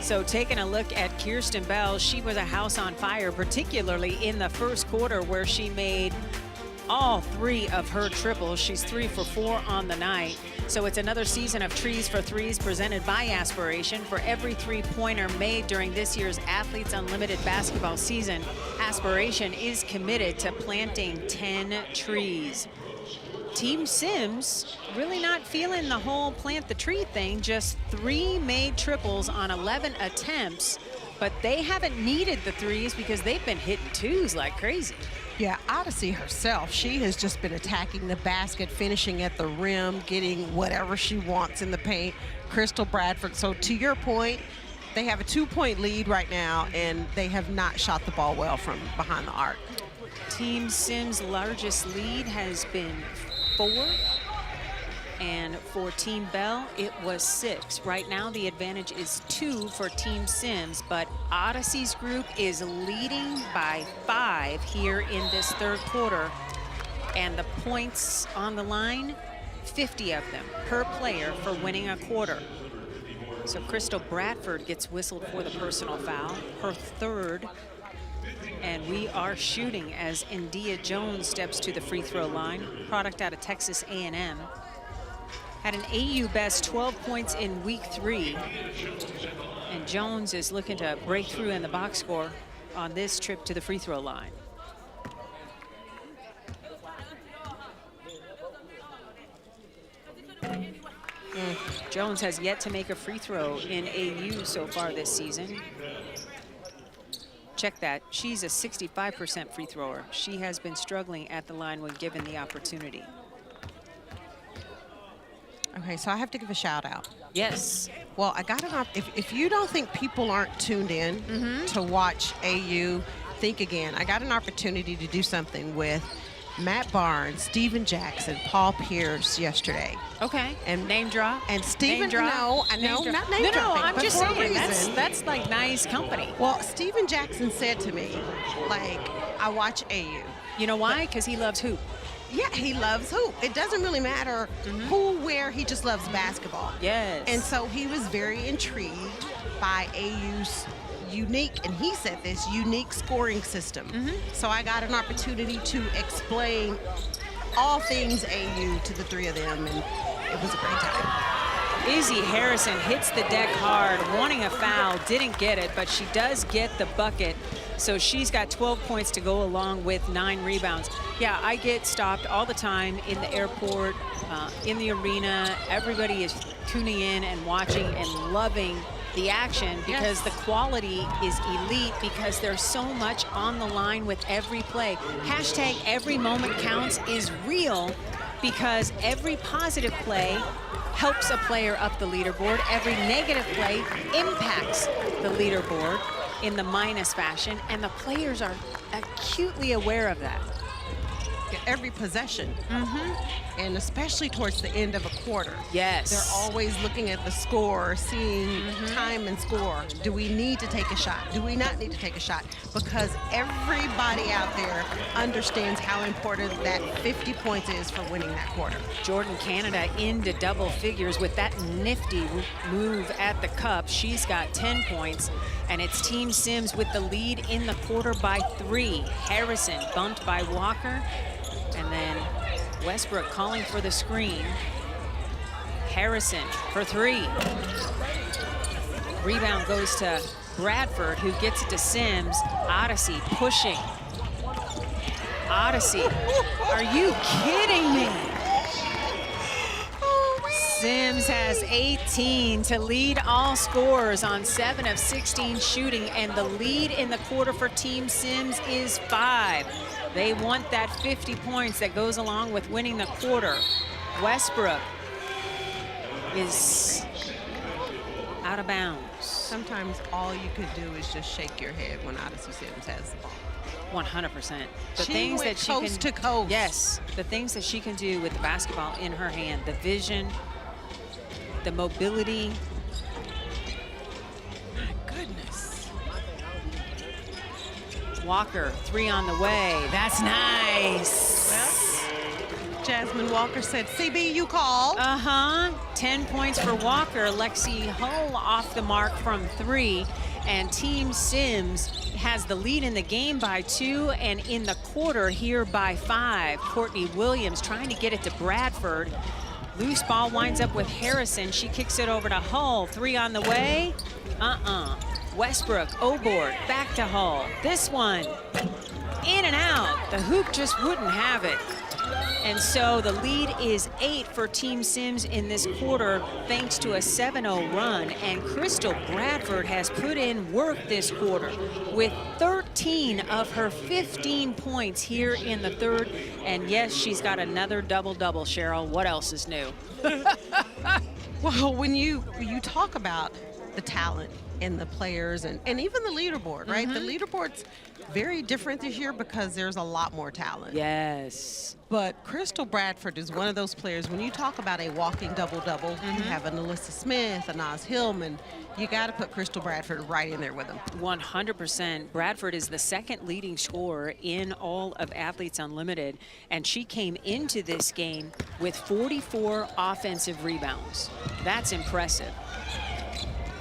So taking a look at Kirsten Bell, she was a house on fire, particularly in the first quarter where she made all 3 of her triples. She's 3 for 4 on the night. So it's another season of Trees for Threes presented by Aspiration. For every 3-pointer made during this year's Athletes Unlimited basketball season, Aspiration is committed to planting 10 trees. Team Sims really not feeling the whole plant the tree thing, just 3 made triples on 11 attempts, but they haven't needed the 3s because they've been hitting 2s like crazy. Yeah, Odyssey herself, she has just been attacking the basket, finishing at the rim, getting whatever she wants in the paint. Crystal Bradford, so to your point, they have a 2-point lead right now, and they have not shot the ball well from behind the arc. Team Sims' largest lead has been 4, and for Team Bell it was 6. Right now the advantage is 2 for Team Sims, but Odyssey's group is leading by 5 here in this third quarter, and the points on the line, 50 of them per player for winning a quarter. So Crystal Bradford gets whistled for the personal foul, her 3rd. And we are shooting as India Jones steps to the free throw line, product out of Texas A&M. Had an AU best 12 points in week 3. And Jones is looking to break through in the box score on this trip to the free throw line. Jones has yet to make a free throw in AU so far this season. Check that. She's a 65% free thrower. She has been struggling at the line when given the opportunity. Okay, so I have to give a shout out. Yes. Well, I got an if you don't think people aren't tuned in to watch AU, think again. I got an opportunity to do something with Matt Barnes, Steven Jackson, Paul Pierce yesterday. Okay. And name drop. And Steven, no, I know, not name no, dropping. I'm but just for a saying reason. that's like nice company. Well, Steven Jackson said to me, like, I watch AU. You know why? Because he loves hoop. Yeah, he loves hoop. It doesn't really matter who, where, he just loves basketball. Yes. And so he was very intrigued by AU's unique, and he said this, unique scoring system. So I got an opportunity to explain all things AU to the 3 of them, and it was a great time. Izzy Harrison hits the deck hard, wanting a foul, didn't get it, but she does get the bucket. So she's got 12 points to go along with 9 rebounds. Yeah, I get stopped all the time in the airport, in the arena. Everybody is tuning in and watching and loving the action because the quality is elite, because there's so much on the line with every play. Hashtag every moment counts is real, because every positive play helps a player up the leaderboard. Every negative play impacts the leaderboard in the minus fashion, and the players are acutely aware of that. Every possession, and especially towards the end of a quarter. Yes. They're always looking at the score, seeing time and score. Do we need to take a shot? Do we not need to take a shot? Because everybody out there understands how important that 50 points is for winning that quarter. Jordan Canada into double figures with that nifty move at the cup. She's got 10 points, and it's Team Sims with the lead in the quarter by 3. Harrison bumped by Walker. And then Westbrook calling for the screen. Harrison for 3. Rebound goes to Bradford, who gets it to Sims. Odyssey pushing. Odyssey. Are you kidding me? Sims has 18 to lead all scorers on 7 of 16 shooting, and the lead in the quarter for Team Sims is 5. They want that 50 points that goes along with winning the quarter. Westbrook is out of bounds. Sometimes all you could do is just shake your head when Odyssey Sims has the ball. 100%. The She things went that she coast can, to coast. Yes, the things that she can do with the basketball in her hand, the vision, the mobility. My goodness. Walker, 3 on the way. That's nice. Well, Jasmine Walker said, CB, you call. 10 points for Walker. Lexi Hull off the mark from 3. And Team Sims has the lead in the game by 2, and in the quarter here by 5. Courtney Williams trying to get it to Bradford. Loose ball winds up with Harrison. She kicks it over to Hull. 3 on the way. Westbrook, O-board, back to Hull. This one, in and out. The hoop just wouldn't have it. And so the lead is 8 for Team Sims in this quarter, thanks to a 7-0 run. And Crystal Bradford has put in work this quarter with 13 of her 15 points here in the third. And yes, she's got another double-double, Cheryl. What else is new? Well, when you talk about the talent and the players and even the leaderboard, right? The leaderboard's very different this year because there's a lot more talent. Yes. But Crystal Bradford is one of those players, when you talk about a walking double-double, you have an Alyssa Smith, a Naz Hillman, you got to put Crystal Bradford right in there with them. 100%. Bradford is the second leading scorer in all of Athletes Unlimited, and she came into this game with 44 offensive rebounds. That's impressive.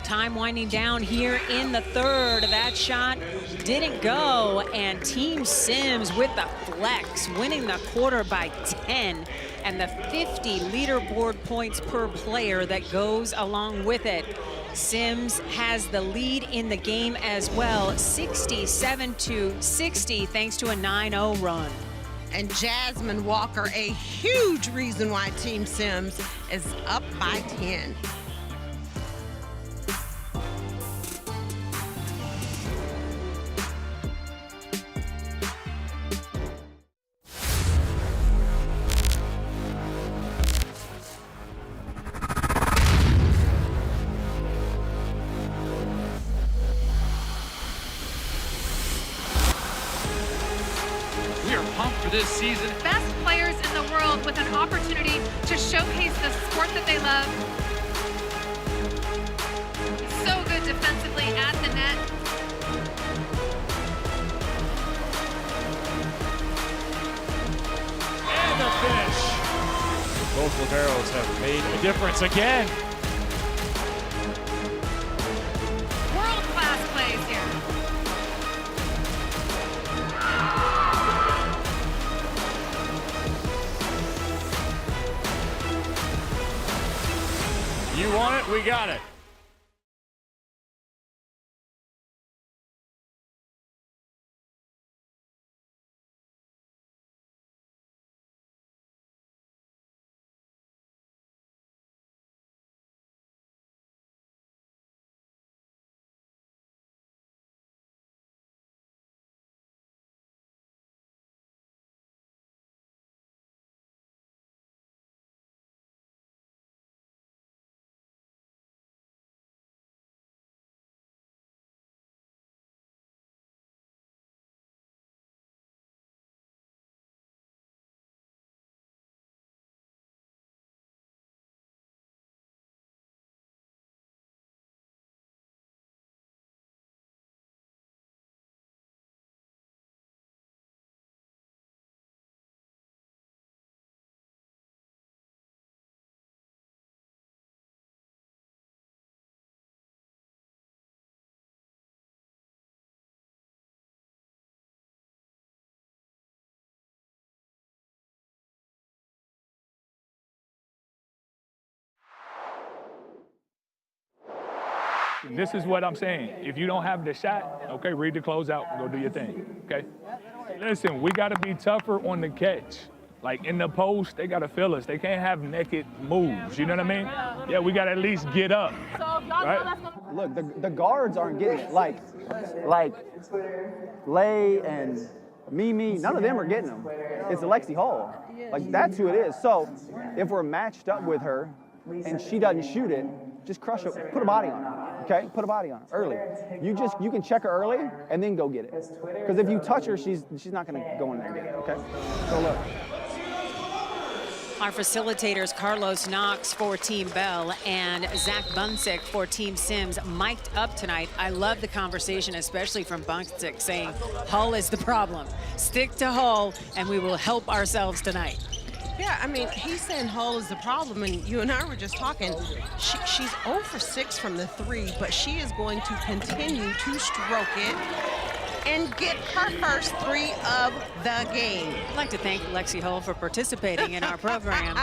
Time winding down here in the third. That shot didn't go, and Team Sims with the flex, winning the quarter by 10, and the 50 leaderboard points per player that goes along with it. Sims has the lead in the game as well, 67-60, thanks to a 9-0 run. And Jasmine Walker, a huge reason why Team Sims is up by 10. This season. Best players in the world with an opportunity to showcase the sport that they love. So good defensively at the net. And the finish. Both liberos have made a difference again. World-class plays here. You want it, we got it. This is what I'm saying. If you don't have the shot, okay, read the closeout, go do your thing, okay? Listen, we got to be tougher on the catch. Like in the post, they got to feel us. They can't have naked moves. You know what I mean? Yeah, we got to at least get up. Right? Look, the guards aren't getting it. Like Lay and Mimi, none of them are getting them. It's Alexi Hall. Like, that's who it is. So if we're matched up with her and she doesn't shoot it, just crush it. Put a body on her, okay? Put a body on her early. You can check her early and then go get it. Because if you touch her, she's not going to go in there and get it, okay? So look. Our facilitators, Carlos Knox for Team Bell and Zach Bunsick for Team Sims, mic'd up tonight. I love the conversation, especially from Bunsick, saying Hull is the problem. Stick to Hull, and we will help ourselves tonight. Yeah, I mean, he's saying Hull is the problem, and you and I were just talking. She's 0 for 6 from the 3, but she is going to continue to stroke it and get her first 3 of the game. I'd like to thank Lexi Hull for participating in our program.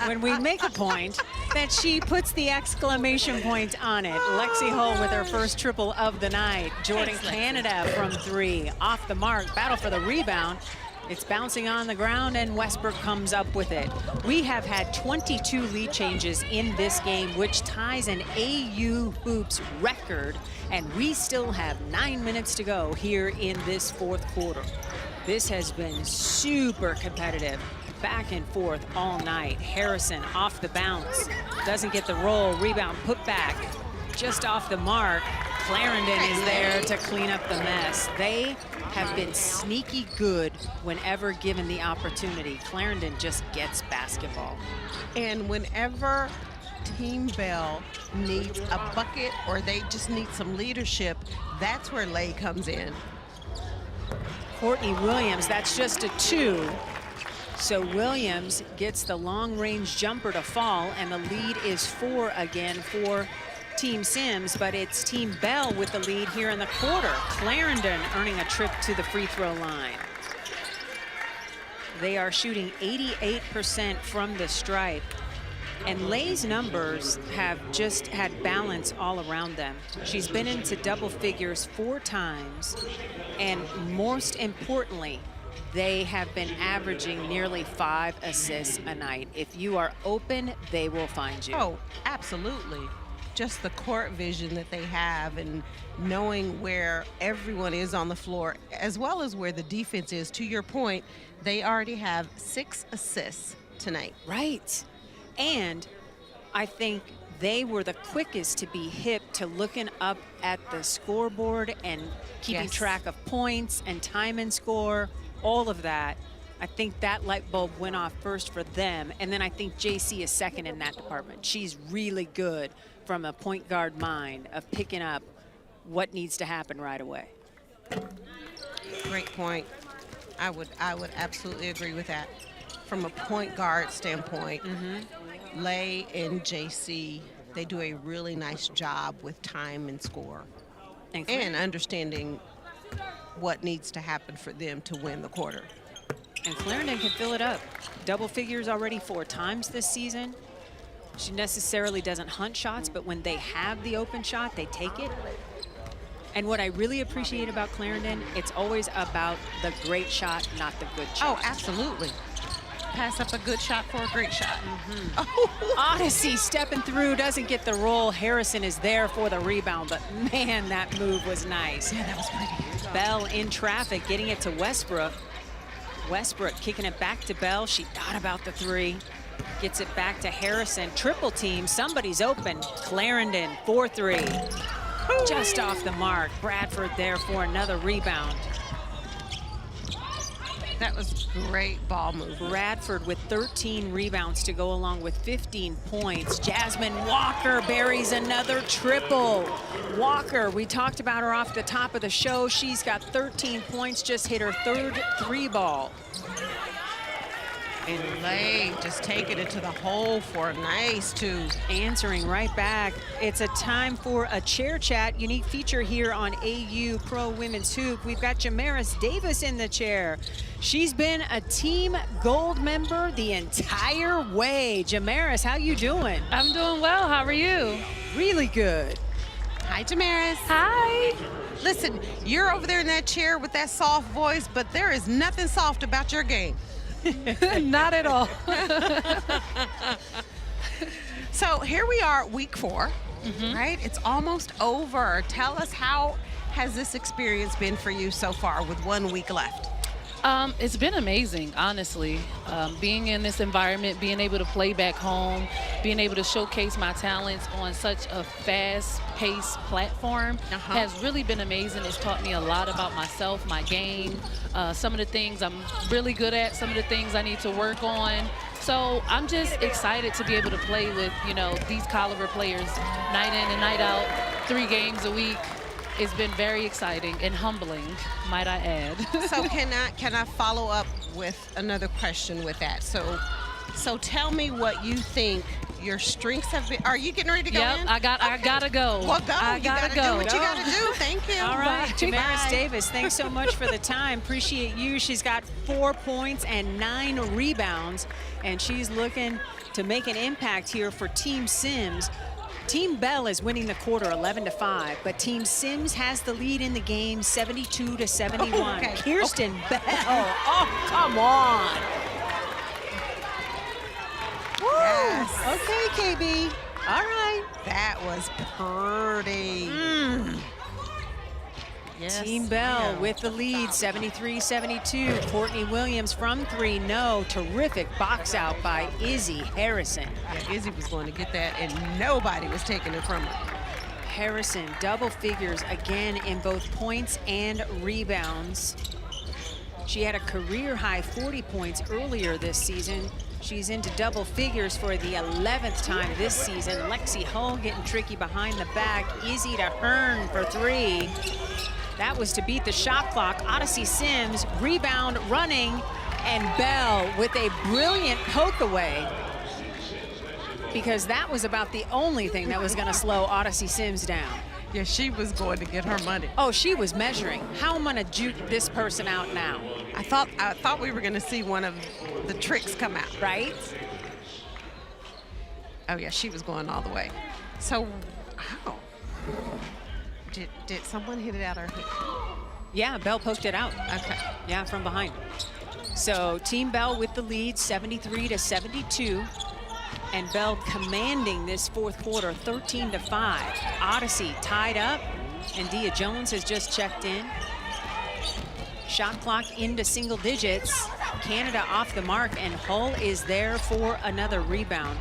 When we make a point, that she puts the exclamation point on it. Lexi Hull with her first triple of the night. Jordan Canada from 3, off the mark, battle for the rebound. It's bouncing on the ground, and Westbrook comes up with it. We have had 22 lead changes in this game, which ties an AU Hoops record, and we still have 9 minutes to go here in this fourth quarter. This has been super competitive, back and forth all night. Harrison off the bounce, doesn't get the roll, rebound put back, just off the mark. Clarendon is there to clean up the mess. They have been sneaky good whenever given the opportunity. Clarendon just gets basketball. And whenever Team Bell needs a bucket or they just need some leadership, that's where Lay comes in. Courtney Williams, that's just a 2. So Williams gets the long-range jumper to fall, and the lead is 4 again for Team Sims, but it's Team Bell with the lead here in the quarter. Clarendon earning a trip to the free throw line. They are shooting 88% from the stripe. And Lay's numbers have just had balance all around them. She's been into double figures 4 times. And most importantly, they have been averaging nearly 5 assists a night. If you are open, they will find you. Oh, absolutely. Just the court vision that they have and knowing where everyone is on the floor, as well as where the defense is. To your point, they already have 6 assists tonight. Right. And I think they were the quickest to be hip to looking up at the scoreboard and keeping track of points and time and score, all of that. I think that light bulb went off first for them. And then I think JC is second in that department. She's really good from a point guard mind of picking up what needs to happen right away. Great point. I would absolutely agree with that. From a point guard standpoint, Lay and JC, they do a really nice job with time and score and understanding what needs to happen for them to win the quarter. And Clarendon can fill it up. Double figures already 4 times this season. She necessarily doesn't hunt shots, but when they have the open shot, they take it. And what I really appreciate about Clarendon, it's always about the great shot, not the good shot. Oh, absolutely. Pass up a good shot for a great shot. Odyssey stepping through, doesn't get the roll. Harrison is there for the rebound, but man, that move was nice. Yeah, that was pretty. Bell in traffic, getting it to Westbrook. Westbrook kicking it back to Bell. She thought about the 3. Gets it back to Harrison. Triple team. Somebody's open. Clarendon, 4-3. Just off the mark. Bradford there for another rebound. That was great ball move. Bradford with 13 rebounds to go along with 15 points. Jasmine Walker buries another triple. Walker, we talked about her off the top of the show. She's got 13 points, just hit her 3rd 3-ball. And Lay just taking it to the hole for a nice 2. Answering right back. It's a time for a chair chat. Unique feature here on AU Pro Women's Hoop. We've got Jamaris Davis in the chair. She's been a Team Gold member the entire way. Jamaris, how you doing? I'm doing well. How are you? Really good. Hi, Jamaris. Hi. Listen, you're over there in that chair with that soft voice, but there is nothing soft about your game. Not at all. So here we are, week 4, right? It's almost over. Tell us, how has this experience been for you so far with 1 week left? It's been amazing, honestly. Being in this environment, being able to play back home, being able to showcase my talents on such a fast-paced platform has really been amazing. It's taught me a lot about myself, my game, some of the things I'm really good at, some of the things I need to work on. So I'm just excited to be able to play with, you know, these caliber players night in and night out, 3 games a week. It's been very exciting and humbling, might I add. So can I follow up with another question with that? So tell me what you think your strengths have been. Are you getting ready to go in? I gotta go. Well, go. I You gotta gotta go. do what you gotta do. Thank you. All right, Bye. Jamaris Bye. Davis, thanks so much for the time. Appreciate you. She's got 4 points and 9 rebounds, and she's looking to make an impact here for Team Sims. Team Bell is winning the quarter 11-5, but Team Sims has the lead in the game 72-71. Okay. Kirsten Bell, oh, come on. Woo. Yes. Okay, KB. All right. That was pretty. Yes, Team Bell ma'am. with the lead, 73-72. Courtney Williams from 3, no. Terrific box out by Izzy Harrison. Yeah, Izzy was going to get that, and nobody was taking it from her. Harrison, double figures again in both points and rebounds. She had a career-high 40 points earlier this season. She's into double figures for the 11th time this season. Lexi Hull getting tricky behind the back. Izzy to Hearn for 3. That was to beat the shot clock. Odyssey Sims, rebound, running, and Bell with a brilliant poke away, because that was about the only thing that was gonna slow Odyssey Sims down. Yeah, she was going to get her money. Oh, she was measuring. How am I gonna juke this person out now? I thought we were gonna see one of the tricks come out. Right? Oh yeah, she was going all the way. So, how? Did someone hit it out her head? Yeah, Bell poked it out. Okay. Yeah, from behind. So Team Bell with the lead, 73-72. And Bell commanding this 4th quarter, 13-5. Odyssey tied up, and Dia Jones has just checked in. Shot clock into single digits. Canada off the mark, and Hull is there for another rebound.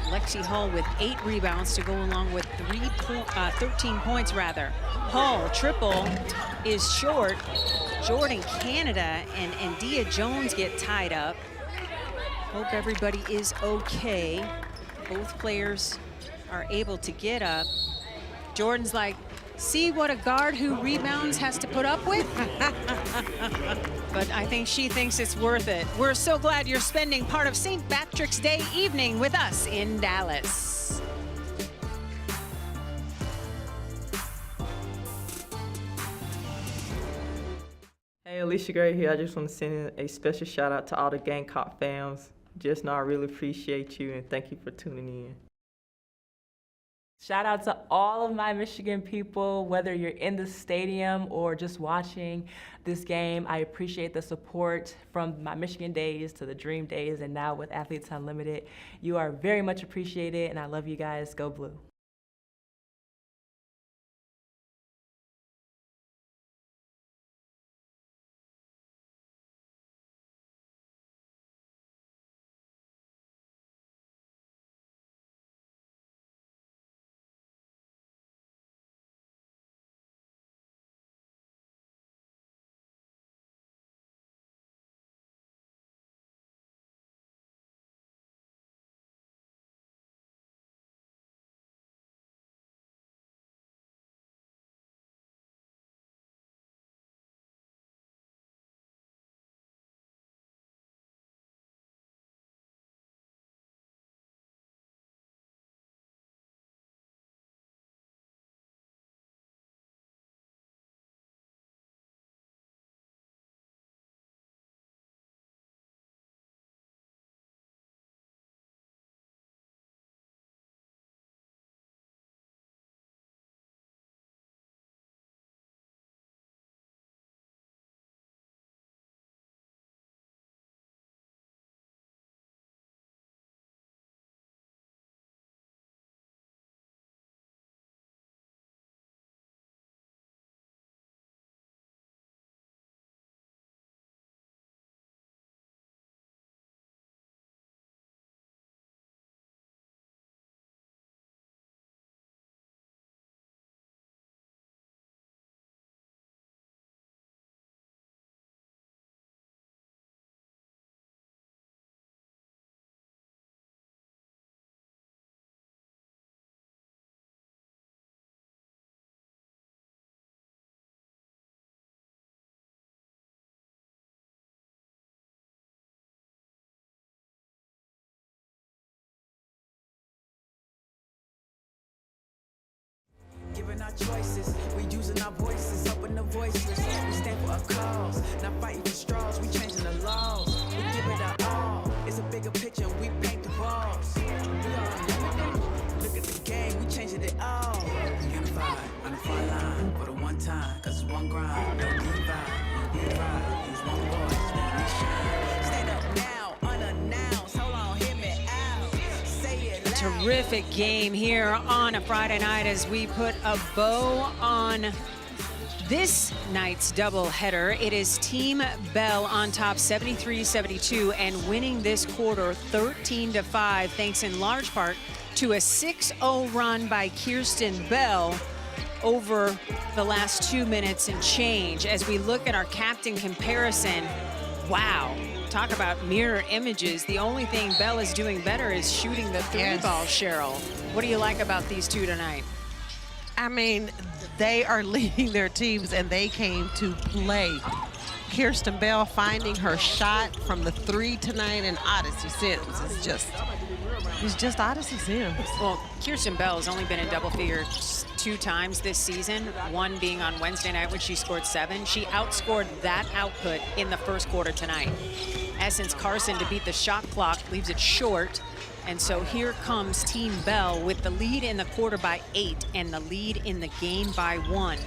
Lexi Hull with 8 rebounds to go along with 13 points rather. Hull triple is short. Jordan Canada and Dia Jones get tied up. Hope everybody is okay. Both players are able to get up. Jordan's like, see what a guard who rebounds has to put up with? But I think she thinks it's worth it. We're so glad you're spending part of St. Patrick's Day evening with us in Dallas. Hey, Alicia Gray here. I just want to send in a special shout out to all the Gamecock fans. Just know I really appreciate you and thank you for tuning in. Shout out to all of my Michigan people, whether you're in the stadium or just watching this game. I appreciate the support from my Michigan days to the Dream days and now with Athletes Unlimited. You are very much appreciated and I love you guys. Go Blue. our choices. We using our voices, open the voiceless. We stand for a cause, not fighting for straws. We changing the laws, we give it our all. It's a bigger picture, we paint the walls. We are unlimited. Look at the game, we changing it all. Unified on the front line for the one time, cause it's one grind, no divide. We ride, use one voice, now we shine. Stand up now, unannounced. Hold on, hear me out. Say it loud. Terrific game here on a Friday night as we put a bow on this night's doubleheader. It is Team Bell on top 73-72 and winning this quarter 13-5, thanks in large part to a 6-0 run by Kirsten Bell over the last 2 minutes and change. As we look at our captain comparison, wow. Talk about mirror images. The only thing Bell is doing better is shooting the three ball, Cheryl. What do you like about these two tonight? I mean, they are leading their teams and they came to play. Kirsten Bell finding her shot from the three tonight, and Odyssey Sims is just Odyssey Sims. Well, Kirsten Bell has only been in double figures 2 times this season, one being on Wednesday night when she scored 7. She outscored that output in the first quarter tonight. Essence Carson to beat the shot clock leaves it short. And so here comes Team Bell with the lead in the quarter by 8 and the lead in the game by 1.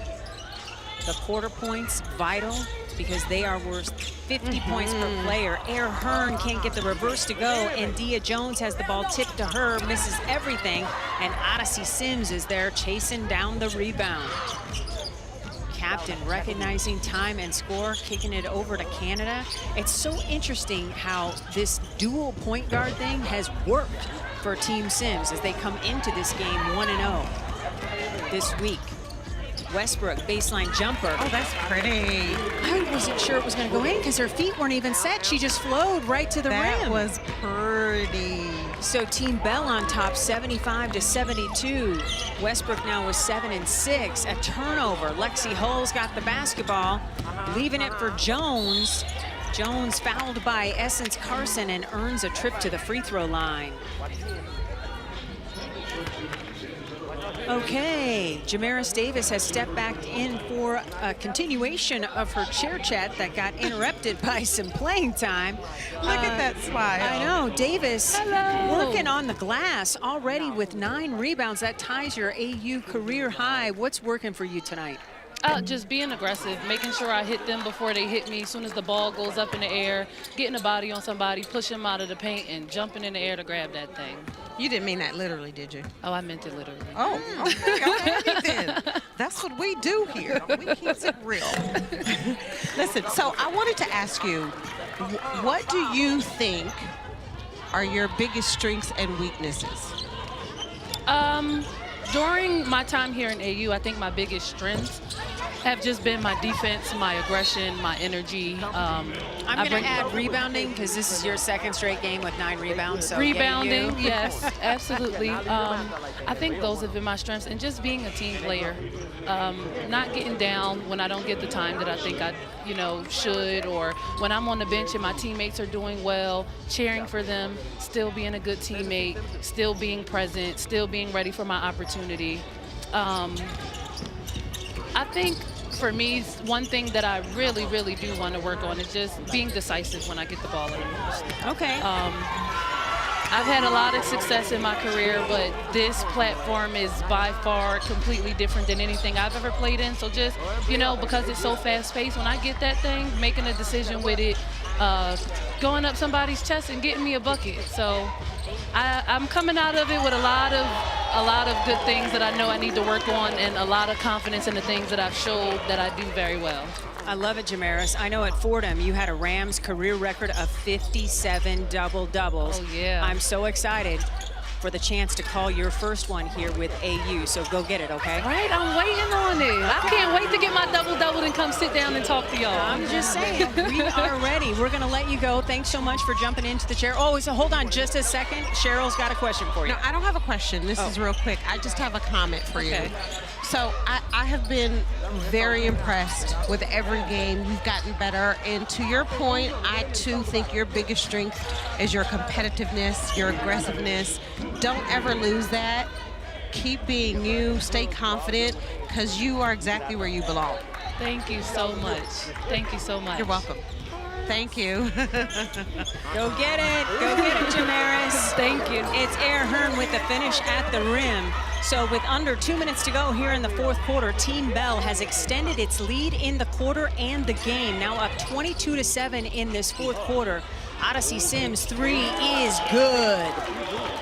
The quarter points vital because they are worth 50 points per player. Air Hearn can't get the reverse to go, and Dia Jones has the ball tipped to her, misses everything, and Odyssey Sims is there chasing down the rebound. Captain recognizing time and score, kicking it over to Canada. It's so interesting how this dual point guard thing has worked for Team Sims as they come into this game 1-0 this week. Westbrook baseline jumper. Oh, that's pretty. I wasn't sure it was going to go in because her feet weren't even set. She just flowed right to the rim. That was pretty. So Team Bell on top 75-72. Westbrook now with 7 and 6. A turnover. Lexi Hull's got the basketball, leaving it for Jones. Jones fouled by Essence Carson and earns a trip to the free throw line. Okay, Jamaris Davis has stepped back in for a continuation of her chair chat that got interrupted by some playing time. Look at that smile. I know, Davis Hello. working on the glass already with 9 rebounds. That ties your AU career high. What's working for you tonight? Just being aggressive, making sure I hit them before they hit me. As soon as the ball goes up in the air, getting a body on somebody, pushing them out of the paint, and jumping in the air to grab that thing. You didn't mean that literally, did you? Oh, I meant it literally. Oh, okay, alrighty then. That's what we do here. We keep it real. Listen, so I wanted to ask you, what do you think are your biggest strengths and weaknesses? During my time here in AU, I think my biggest strengths have just been my defense, my aggression, my energy. I'm going to add rebounding because this is your second straight game with 9 rebounds. So rebounding, yes, absolutely. I think those have been my strengths, and just being a team player, not getting down when I don't get the time that I think I, should, or when I'm on the bench and my teammates are doing well, cheering for them, still being a good teammate, still being present, still being ready for my opportunity. I think for me, one thing that I really, really do want to work on is just being decisive when I get the ball in. Okay. I've had a lot of success in my career, but this platform is by far completely different than anything I've ever played in. So just, because it's so fast-paced, when I get that thing, making a decision with it, going up somebody's chest and getting me a bucket. So I'm coming out of it with a lot of good things that I know I need to work on, and a lot of confidence in the things that I've showed that I do very well. I love it, Jamaris. I know at Fordham you had a Rams career record of 57 double-doubles. Oh, yeah. I'm so excited for the chance to call your first one here with AU, so go get it, okay? Right, I'm waiting on it. I can't wait to get my double-double and come sit down and talk to y'all. I'm just saying, we are ready. We're going to let you go. Thanks so much for jumping into the chair. Oh, so hold on just a second. Cheryl's got a question for you. No, I don't have a question. This is real quick. I just have a comment for you. So I have been very impressed with every game. You've gotten better. And to your point, I too think your biggest strength is your competitiveness, your aggressiveness. Don't ever lose that. Keep being you. Stay confident, because you are exactly where you belong. Thank you so much. Thank you so much. You're welcome. Thank you. Go get it. Go get it, Jamaris. Thank you. It's Air Hearn with the finish at the rim. So with under 2 minutes to go here in the fourth quarter, Team Bell has extended its lead in the quarter and the game. Now up 22-7 in this fourth quarter. Odyssey Sims 3 is good.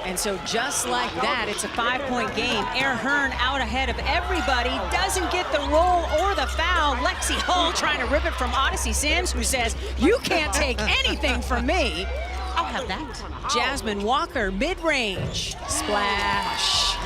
And so just like that, it's a 5-point game. Air Hearn out ahead of everybody, doesn't get the roll or the foul. Lexi Hull trying to rip it from Odyssey Sims, who says, you can't take anything from me. I'll have that. Jasmine Walker, mid-range, splash.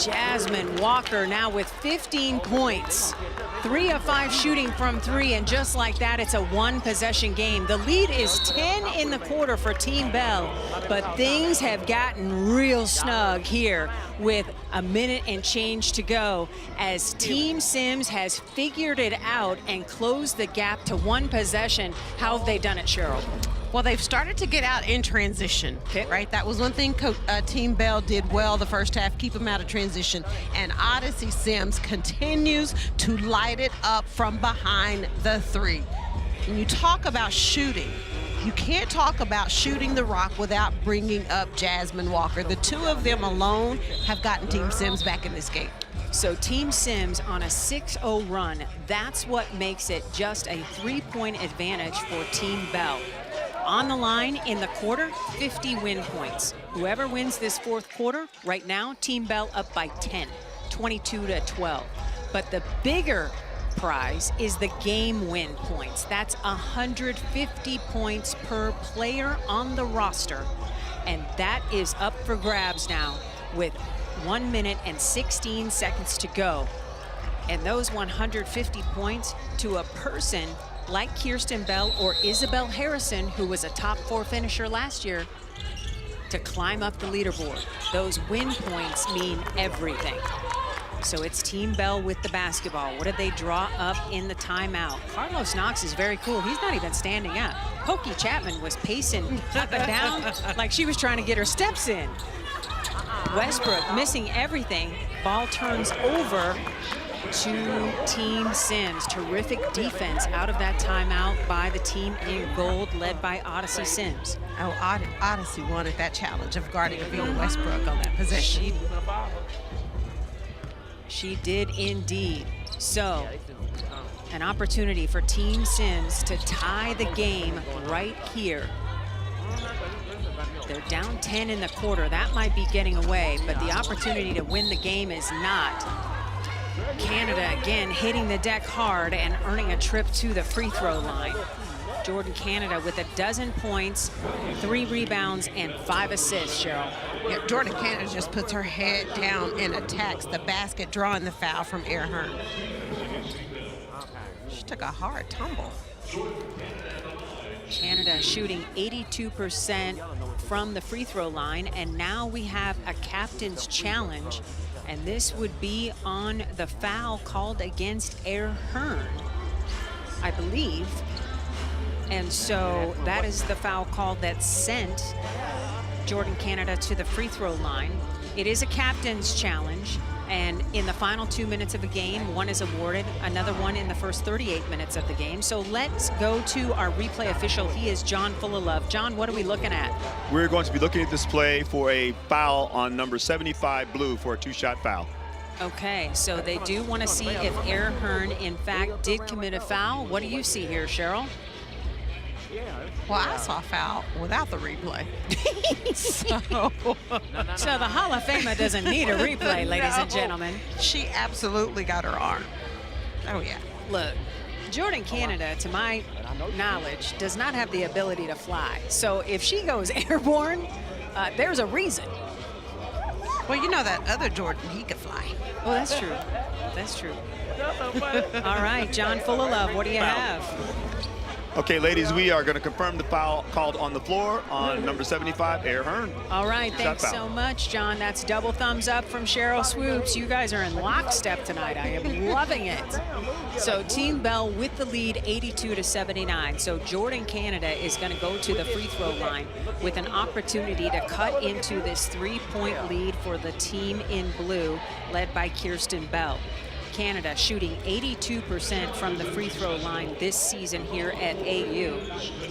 Jasmine Walker now with 15 points. 3 of 5 shooting from 3, and just like that, it's a one-possession game. The lead is 10 in the quarter for Team Bell, but things have gotten real snug here with a minute and change to go as Team Sims has figured it out and closed the gap to one possession. How have they done it, Cheryl? Well, they've started to get out in transition, right? That was one thing Team Bell did well the first half, keep them out of transition. And Odyssey Sims continues to light it up from behind the 3. When you talk about shooting, you can't talk about shooting the rock without bringing up Jasmine Walker. The two of them alone have gotten Team Sims back in this game. So Team Sims on a 6-0 run, that's what makes it just a 3-point advantage for Team Bell. On the line in the quarter, 50 win points. Whoever wins this fourth quarter, right now, Team Bell up by 10, 22-12. But the bigger prize is the game win points. That's 150 points per player on the roster. And that is up for grabs now with 1 minute and 16 seconds to go. And those 150 points to a person like Kirsten Bell or Isabel Harrison, who was a top 4 finisher last year, to climb up the leaderboard. Those win points mean everything. So it's Team Bell with the basketball. What did they draw up in the timeout? Carlos Knox is very cool. He's not even standing up. Pokey Chapman was pacing up and down like she was trying to get her steps in. Westbrook missing everything. Ball turns over to Team Sims. Terrific defense out of that timeout by the team in gold led by Odyssey Sims. Oh, Odyssey wanted that challenge of guarding Avina Westbrook on that possession. She did indeed. So, an opportunity for Team Sims to tie the game right here. They're down 10 in the quarter. That might be getting away, but the opportunity to win the game is not. Canada again hitting the deck hard and earning a trip to the free throw line. Jordan Canada with 12 points, 3 rebounds, and 5 assists, Cheryl. Yeah, Jordan Canada just puts her head down and attacks the basket, drawing the foul from Air Hearn. She took a hard tumble. Canada shooting 82% from the free throw line, and now we have a captain's challenge, and this would be on the foul called against Air Hearn, I believe. And so that is the foul call that sent Jordan Canada to the free throw line. It is a captain's challenge, and in the final 2 minutes of a game, one is awarded, another one in the first 38 minutes of the game. So let's go to our replay official. He is John Fullalove. John, what are we looking at? We're going to be looking at this play for a foul on number 75, Blue, for a 2-shot foul. Okay, so they do want to see if Air Hearn, in fact, did commit a foul. What do you see here, Cheryl? Well, I saw a foul without the replay. So the Hall of Famer doesn't need a replay, ladies and gentlemen. She absolutely got her arm. Oh, yeah. Look, Jordan Canada, to my knowledge, does not have the ability to fly. So if she goes airborne, there's a reason. Well, you know that other Jordan, he could fly. Oh, that's true. That's true. All right, John Fullalove, what do you have? Okay, ladies, we are going to confirm the foul called on the floor on number 75, Air Hearn. All right, thanks Shot so foul. much, John. That's double thumbs up from Cheryl Swoops. You guys are in lockstep tonight. I am loving it. So Team Bell with the lead, 82-79. So Jordan Canada is going to go to the free throw line with an opportunity to cut into this 3-point lead for the team in blue, led by Kirsten Bell. Canada shooting 82% from the free throw line this season here at AU.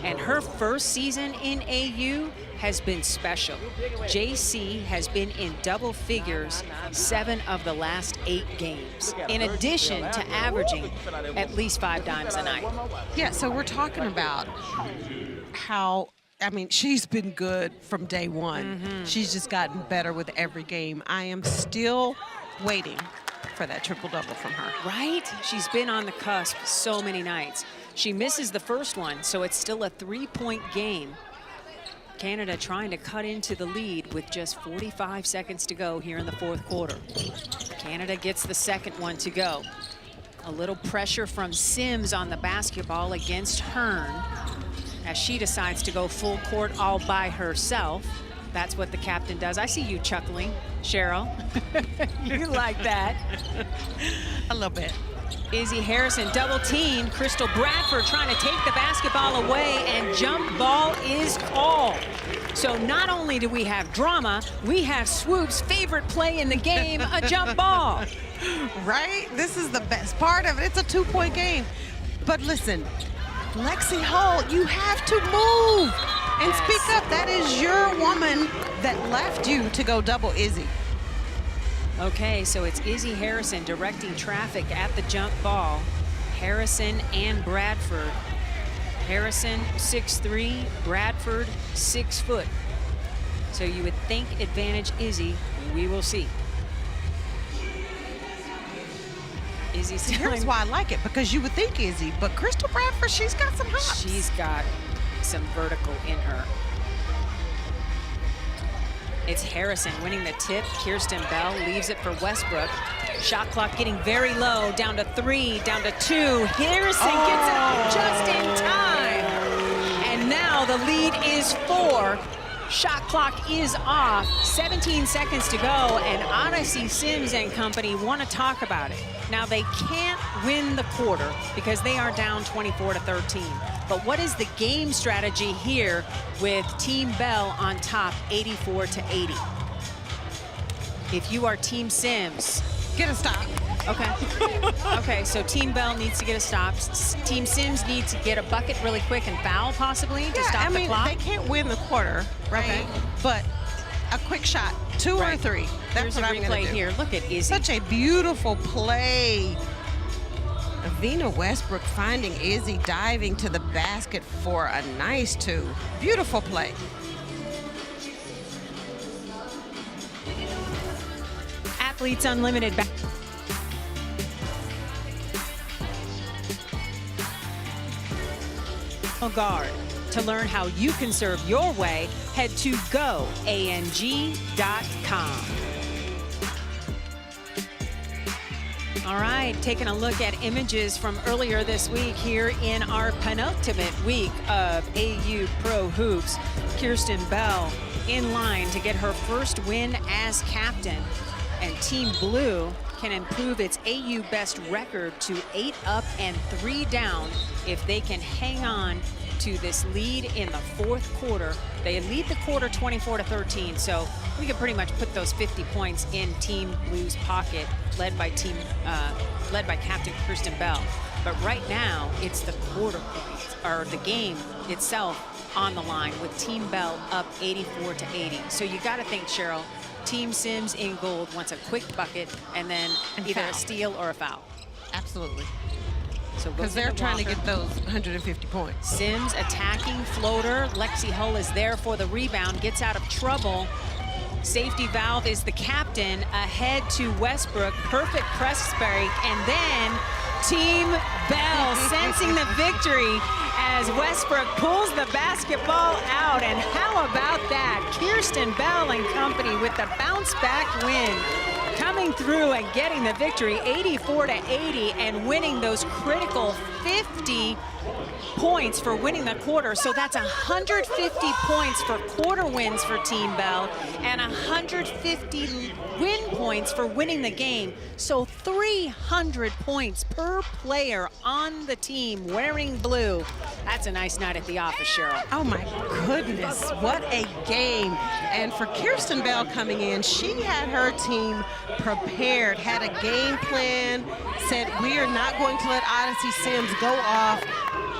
And her first season in AU has been special. JC has been in double figures 7 of the last 8 games, in addition to averaging at least 5 dimes a night. Yeah, so we're talking about how, I mean, she's been good from day one. She's just gotten better with every game. I am still waiting for that triple-double from her. Right? She's been on the cusp so many nights. She misses the first one, so it's still a 3-point game. Canada trying to cut into the lead with just 45 seconds to go here in the fourth quarter. Canada gets the second one to go. A little pressure from Sims on the basketball against Hearn as she decides to go full court all by herself. That's what the captain does. I see you chuckling, Cheryl. You like that. A little bit. Izzy Harrison double teamed. Crystal Bradford trying to take the basketball away, and jump ball is called. So not only do we have drama, we have Swoop's favorite play in the game, a jump ball. Right? This is the best part of it. It's a 2-point game. But listen, Lexi Hull, you have to move and speak up. That is your woman that left you to go double Izzy. Okay, so it's Izzy Harrison directing traffic at the jump ball. Harrison and Bradford. Harrison 6'3", Bradford 6 foot. So you would think advantage Izzy. We will see. Izzy's Here's why I like it, because you would think Izzy, but Crystal Bradford, she's got some hops. She's got some vertical in her. It's Harrison winning the tip. Kirsten Bell leaves it for Westbrook. Shot clock getting very low, down to 3, down to 2. Harrison gets it off just in time. And now the lead is 4. Shot clock is off, 17 seconds to go, and Odyssey Sims and company want to talk about it. Now they can't win the quarter because they are down 24-13. But what is the game strategy here with Team Bell on top, 84-80? If you are Team Sims, get a stop. Okay. Okay, so Team Bell needs to get a stop. Team Sims needs to get a bucket really quick and foul possibly to stop the clock. They can't win the quarter, right? Okay. But a quick shot, 2 or 3. That's what I'm going to do. Here. Look at Izzy. Such a beautiful play. Avina Westbrook finding Izzy diving to the basket for a nice 2. Beautiful play. Athletes Unlimited. Guard. To learn how you can serve your way, head to goang.com. All right, taking a look at images from earlier this week here in our penultimate week of AU Pro Hoops. Kirsten Bell in line to get her first win as captain, and Team Blue can improve its AU best record to 8 up and 3 down if they can hang on to this lead in the fourth quarter. They lead the quarter 24-13, so we can pretty much put those 50 points in Team Blue's pocket, led by Captain Kirsten Bell. But right now, it's the quarter points, or the game itself on the line with Team Bell up 84-80. So you got to think, Cheryl, Team Sims in gold wants a quick bucket and then either a steal or a foul. Absolutely. So because they're trying to get those 150 points. Sims attacking floater. Lexi Hull is there for the rebound, gets out of trouble. Safety valve is the captain, ahead to Westbrook. Perfect press break, and then Team Bell sensing the victory as Westbrook pulls the basketball out. And how about that? Kirsten Bell and company with the bounce back win, coming through and getting the victory 84-80 and winning those critical 50 points for winning the quarter. So that's 150 points for quarter wins for Team Bell and 150 win points for winning the game. So 300 points per player on the team wearing blue. That's a nice night at the office, Cheryl. Oh my goodness, what a game. And for Kirsten Bell coming in, she had her team prepared, had a game plan, said we are not going to let Odyssey Sims go off.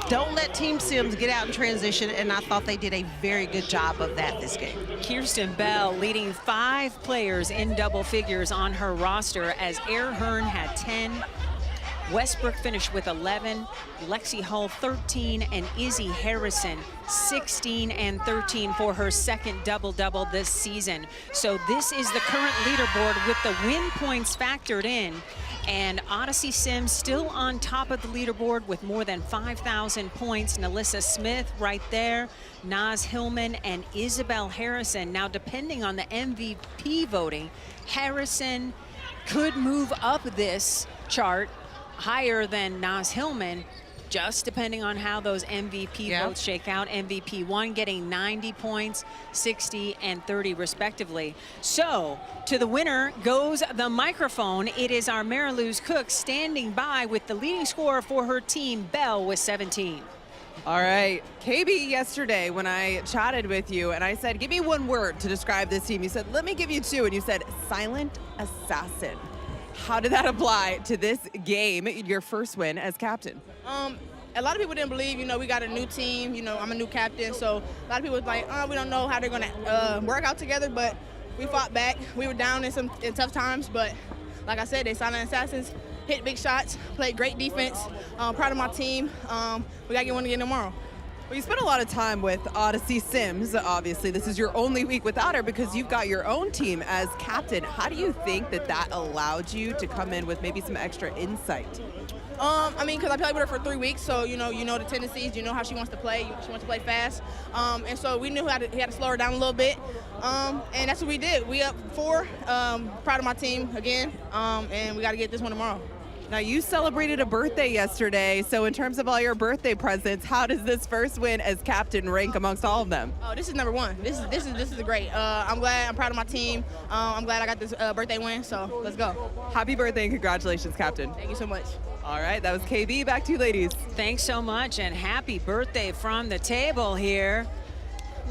Don't let Team Sims get out in transition, and I thought they did a very good job of that this game. Kirsten Bell leading 5 players in double figures on her roster as Air Hearn had 10. Westbrook finished with 11, Lexi Hull 13, and Izzy Harrison 16 and 13 for her second double-double this season. So this is the current leaderboard with the win points factored in. And Odyssey Sims still on top of the leaderboard with more than 5,000 points. Nalissa Smith right there, Naz Hillman and Isabel Harrison. Now, depending on the MVP voting, Harrison could move up this chart higher than Naz Hillman, just depending on how those MVP votes shake out. MVP 1 getting 90 points, 60 and 30 respectively. So to the winner goes the microphone. It is our Mariluz Cook standing by with the leading scorer for her team, Bell, with 17. All right, KB, yesterday when I chatted with you and I said, give me one word to describe this team, you said, let me give you 2, and you said, silent assassin. How did that apply to this game, your first win as captain? A lot of people didn't believe, we got a new team, I'm a new captain, so a lot of people was like, we don't know how they're gonna work out together, but we fought back. We were down in tough times, but like I said, they silent assassins, hit big shots, played great defense. Proud of my team. We gotta get one again tomorrow. Well, you spent a lot of time with Odyssey Sims. Obviously, this is your only week without her because you've got your own team as captain. How do you think that allowed you to come in with maybe some extra insight? Because I played with her for 3 weeks, so you know the tendencies, you know how she wants to play. She wants to play fast, and so we knew he had to slow her down a little bit, and that's what we did. We up 4. Proud of my team again, and we got to get this one tomorrow. Now, you celebrated a birthday yesterday, so in terms of all your birthday presents, how does this first win as captain rank amongst all of them? Oh, this is number 1. This is great. I'm glad. I'm proud of my team. I'm glad I got this birthday win, so let's go. Happy birthday and congratulations, captain. Thank you so much. All right, that was KB. Back to you, ladies. Thanks so much, and happy birthday from the table here.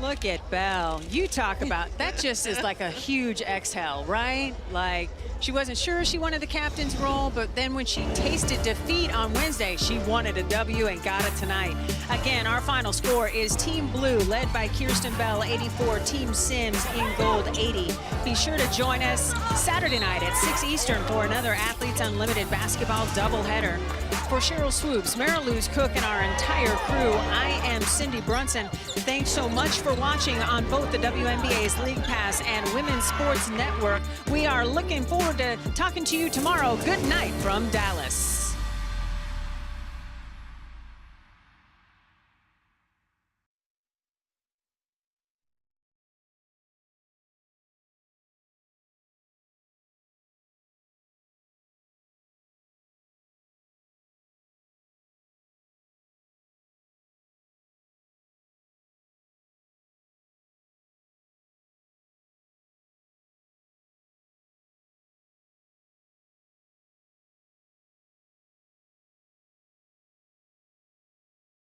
Look at Bell. You talk about, that just is like a huge exhale, right? Like, she wasn't sure she wanted the captain's role, but then when she tasted defeat on Wednesday, she wanted a W and got it tonight. Again, our final score is Team Blue, led by Kirsten Bell, 84, Team Sims in gold, 80. Be sure to join us Saturday night at 6 Eastern for another Athletes Unlimited basketball doubleheader. For Cheryl Swoops, Mariluz Cook, and our entire crew, I am Cindy Brunson. Thanks so much for watching on both the WNBA's League Pass and Women's Sports Network. We are looking forward to talking to you tomorrow. Good night from Dallas.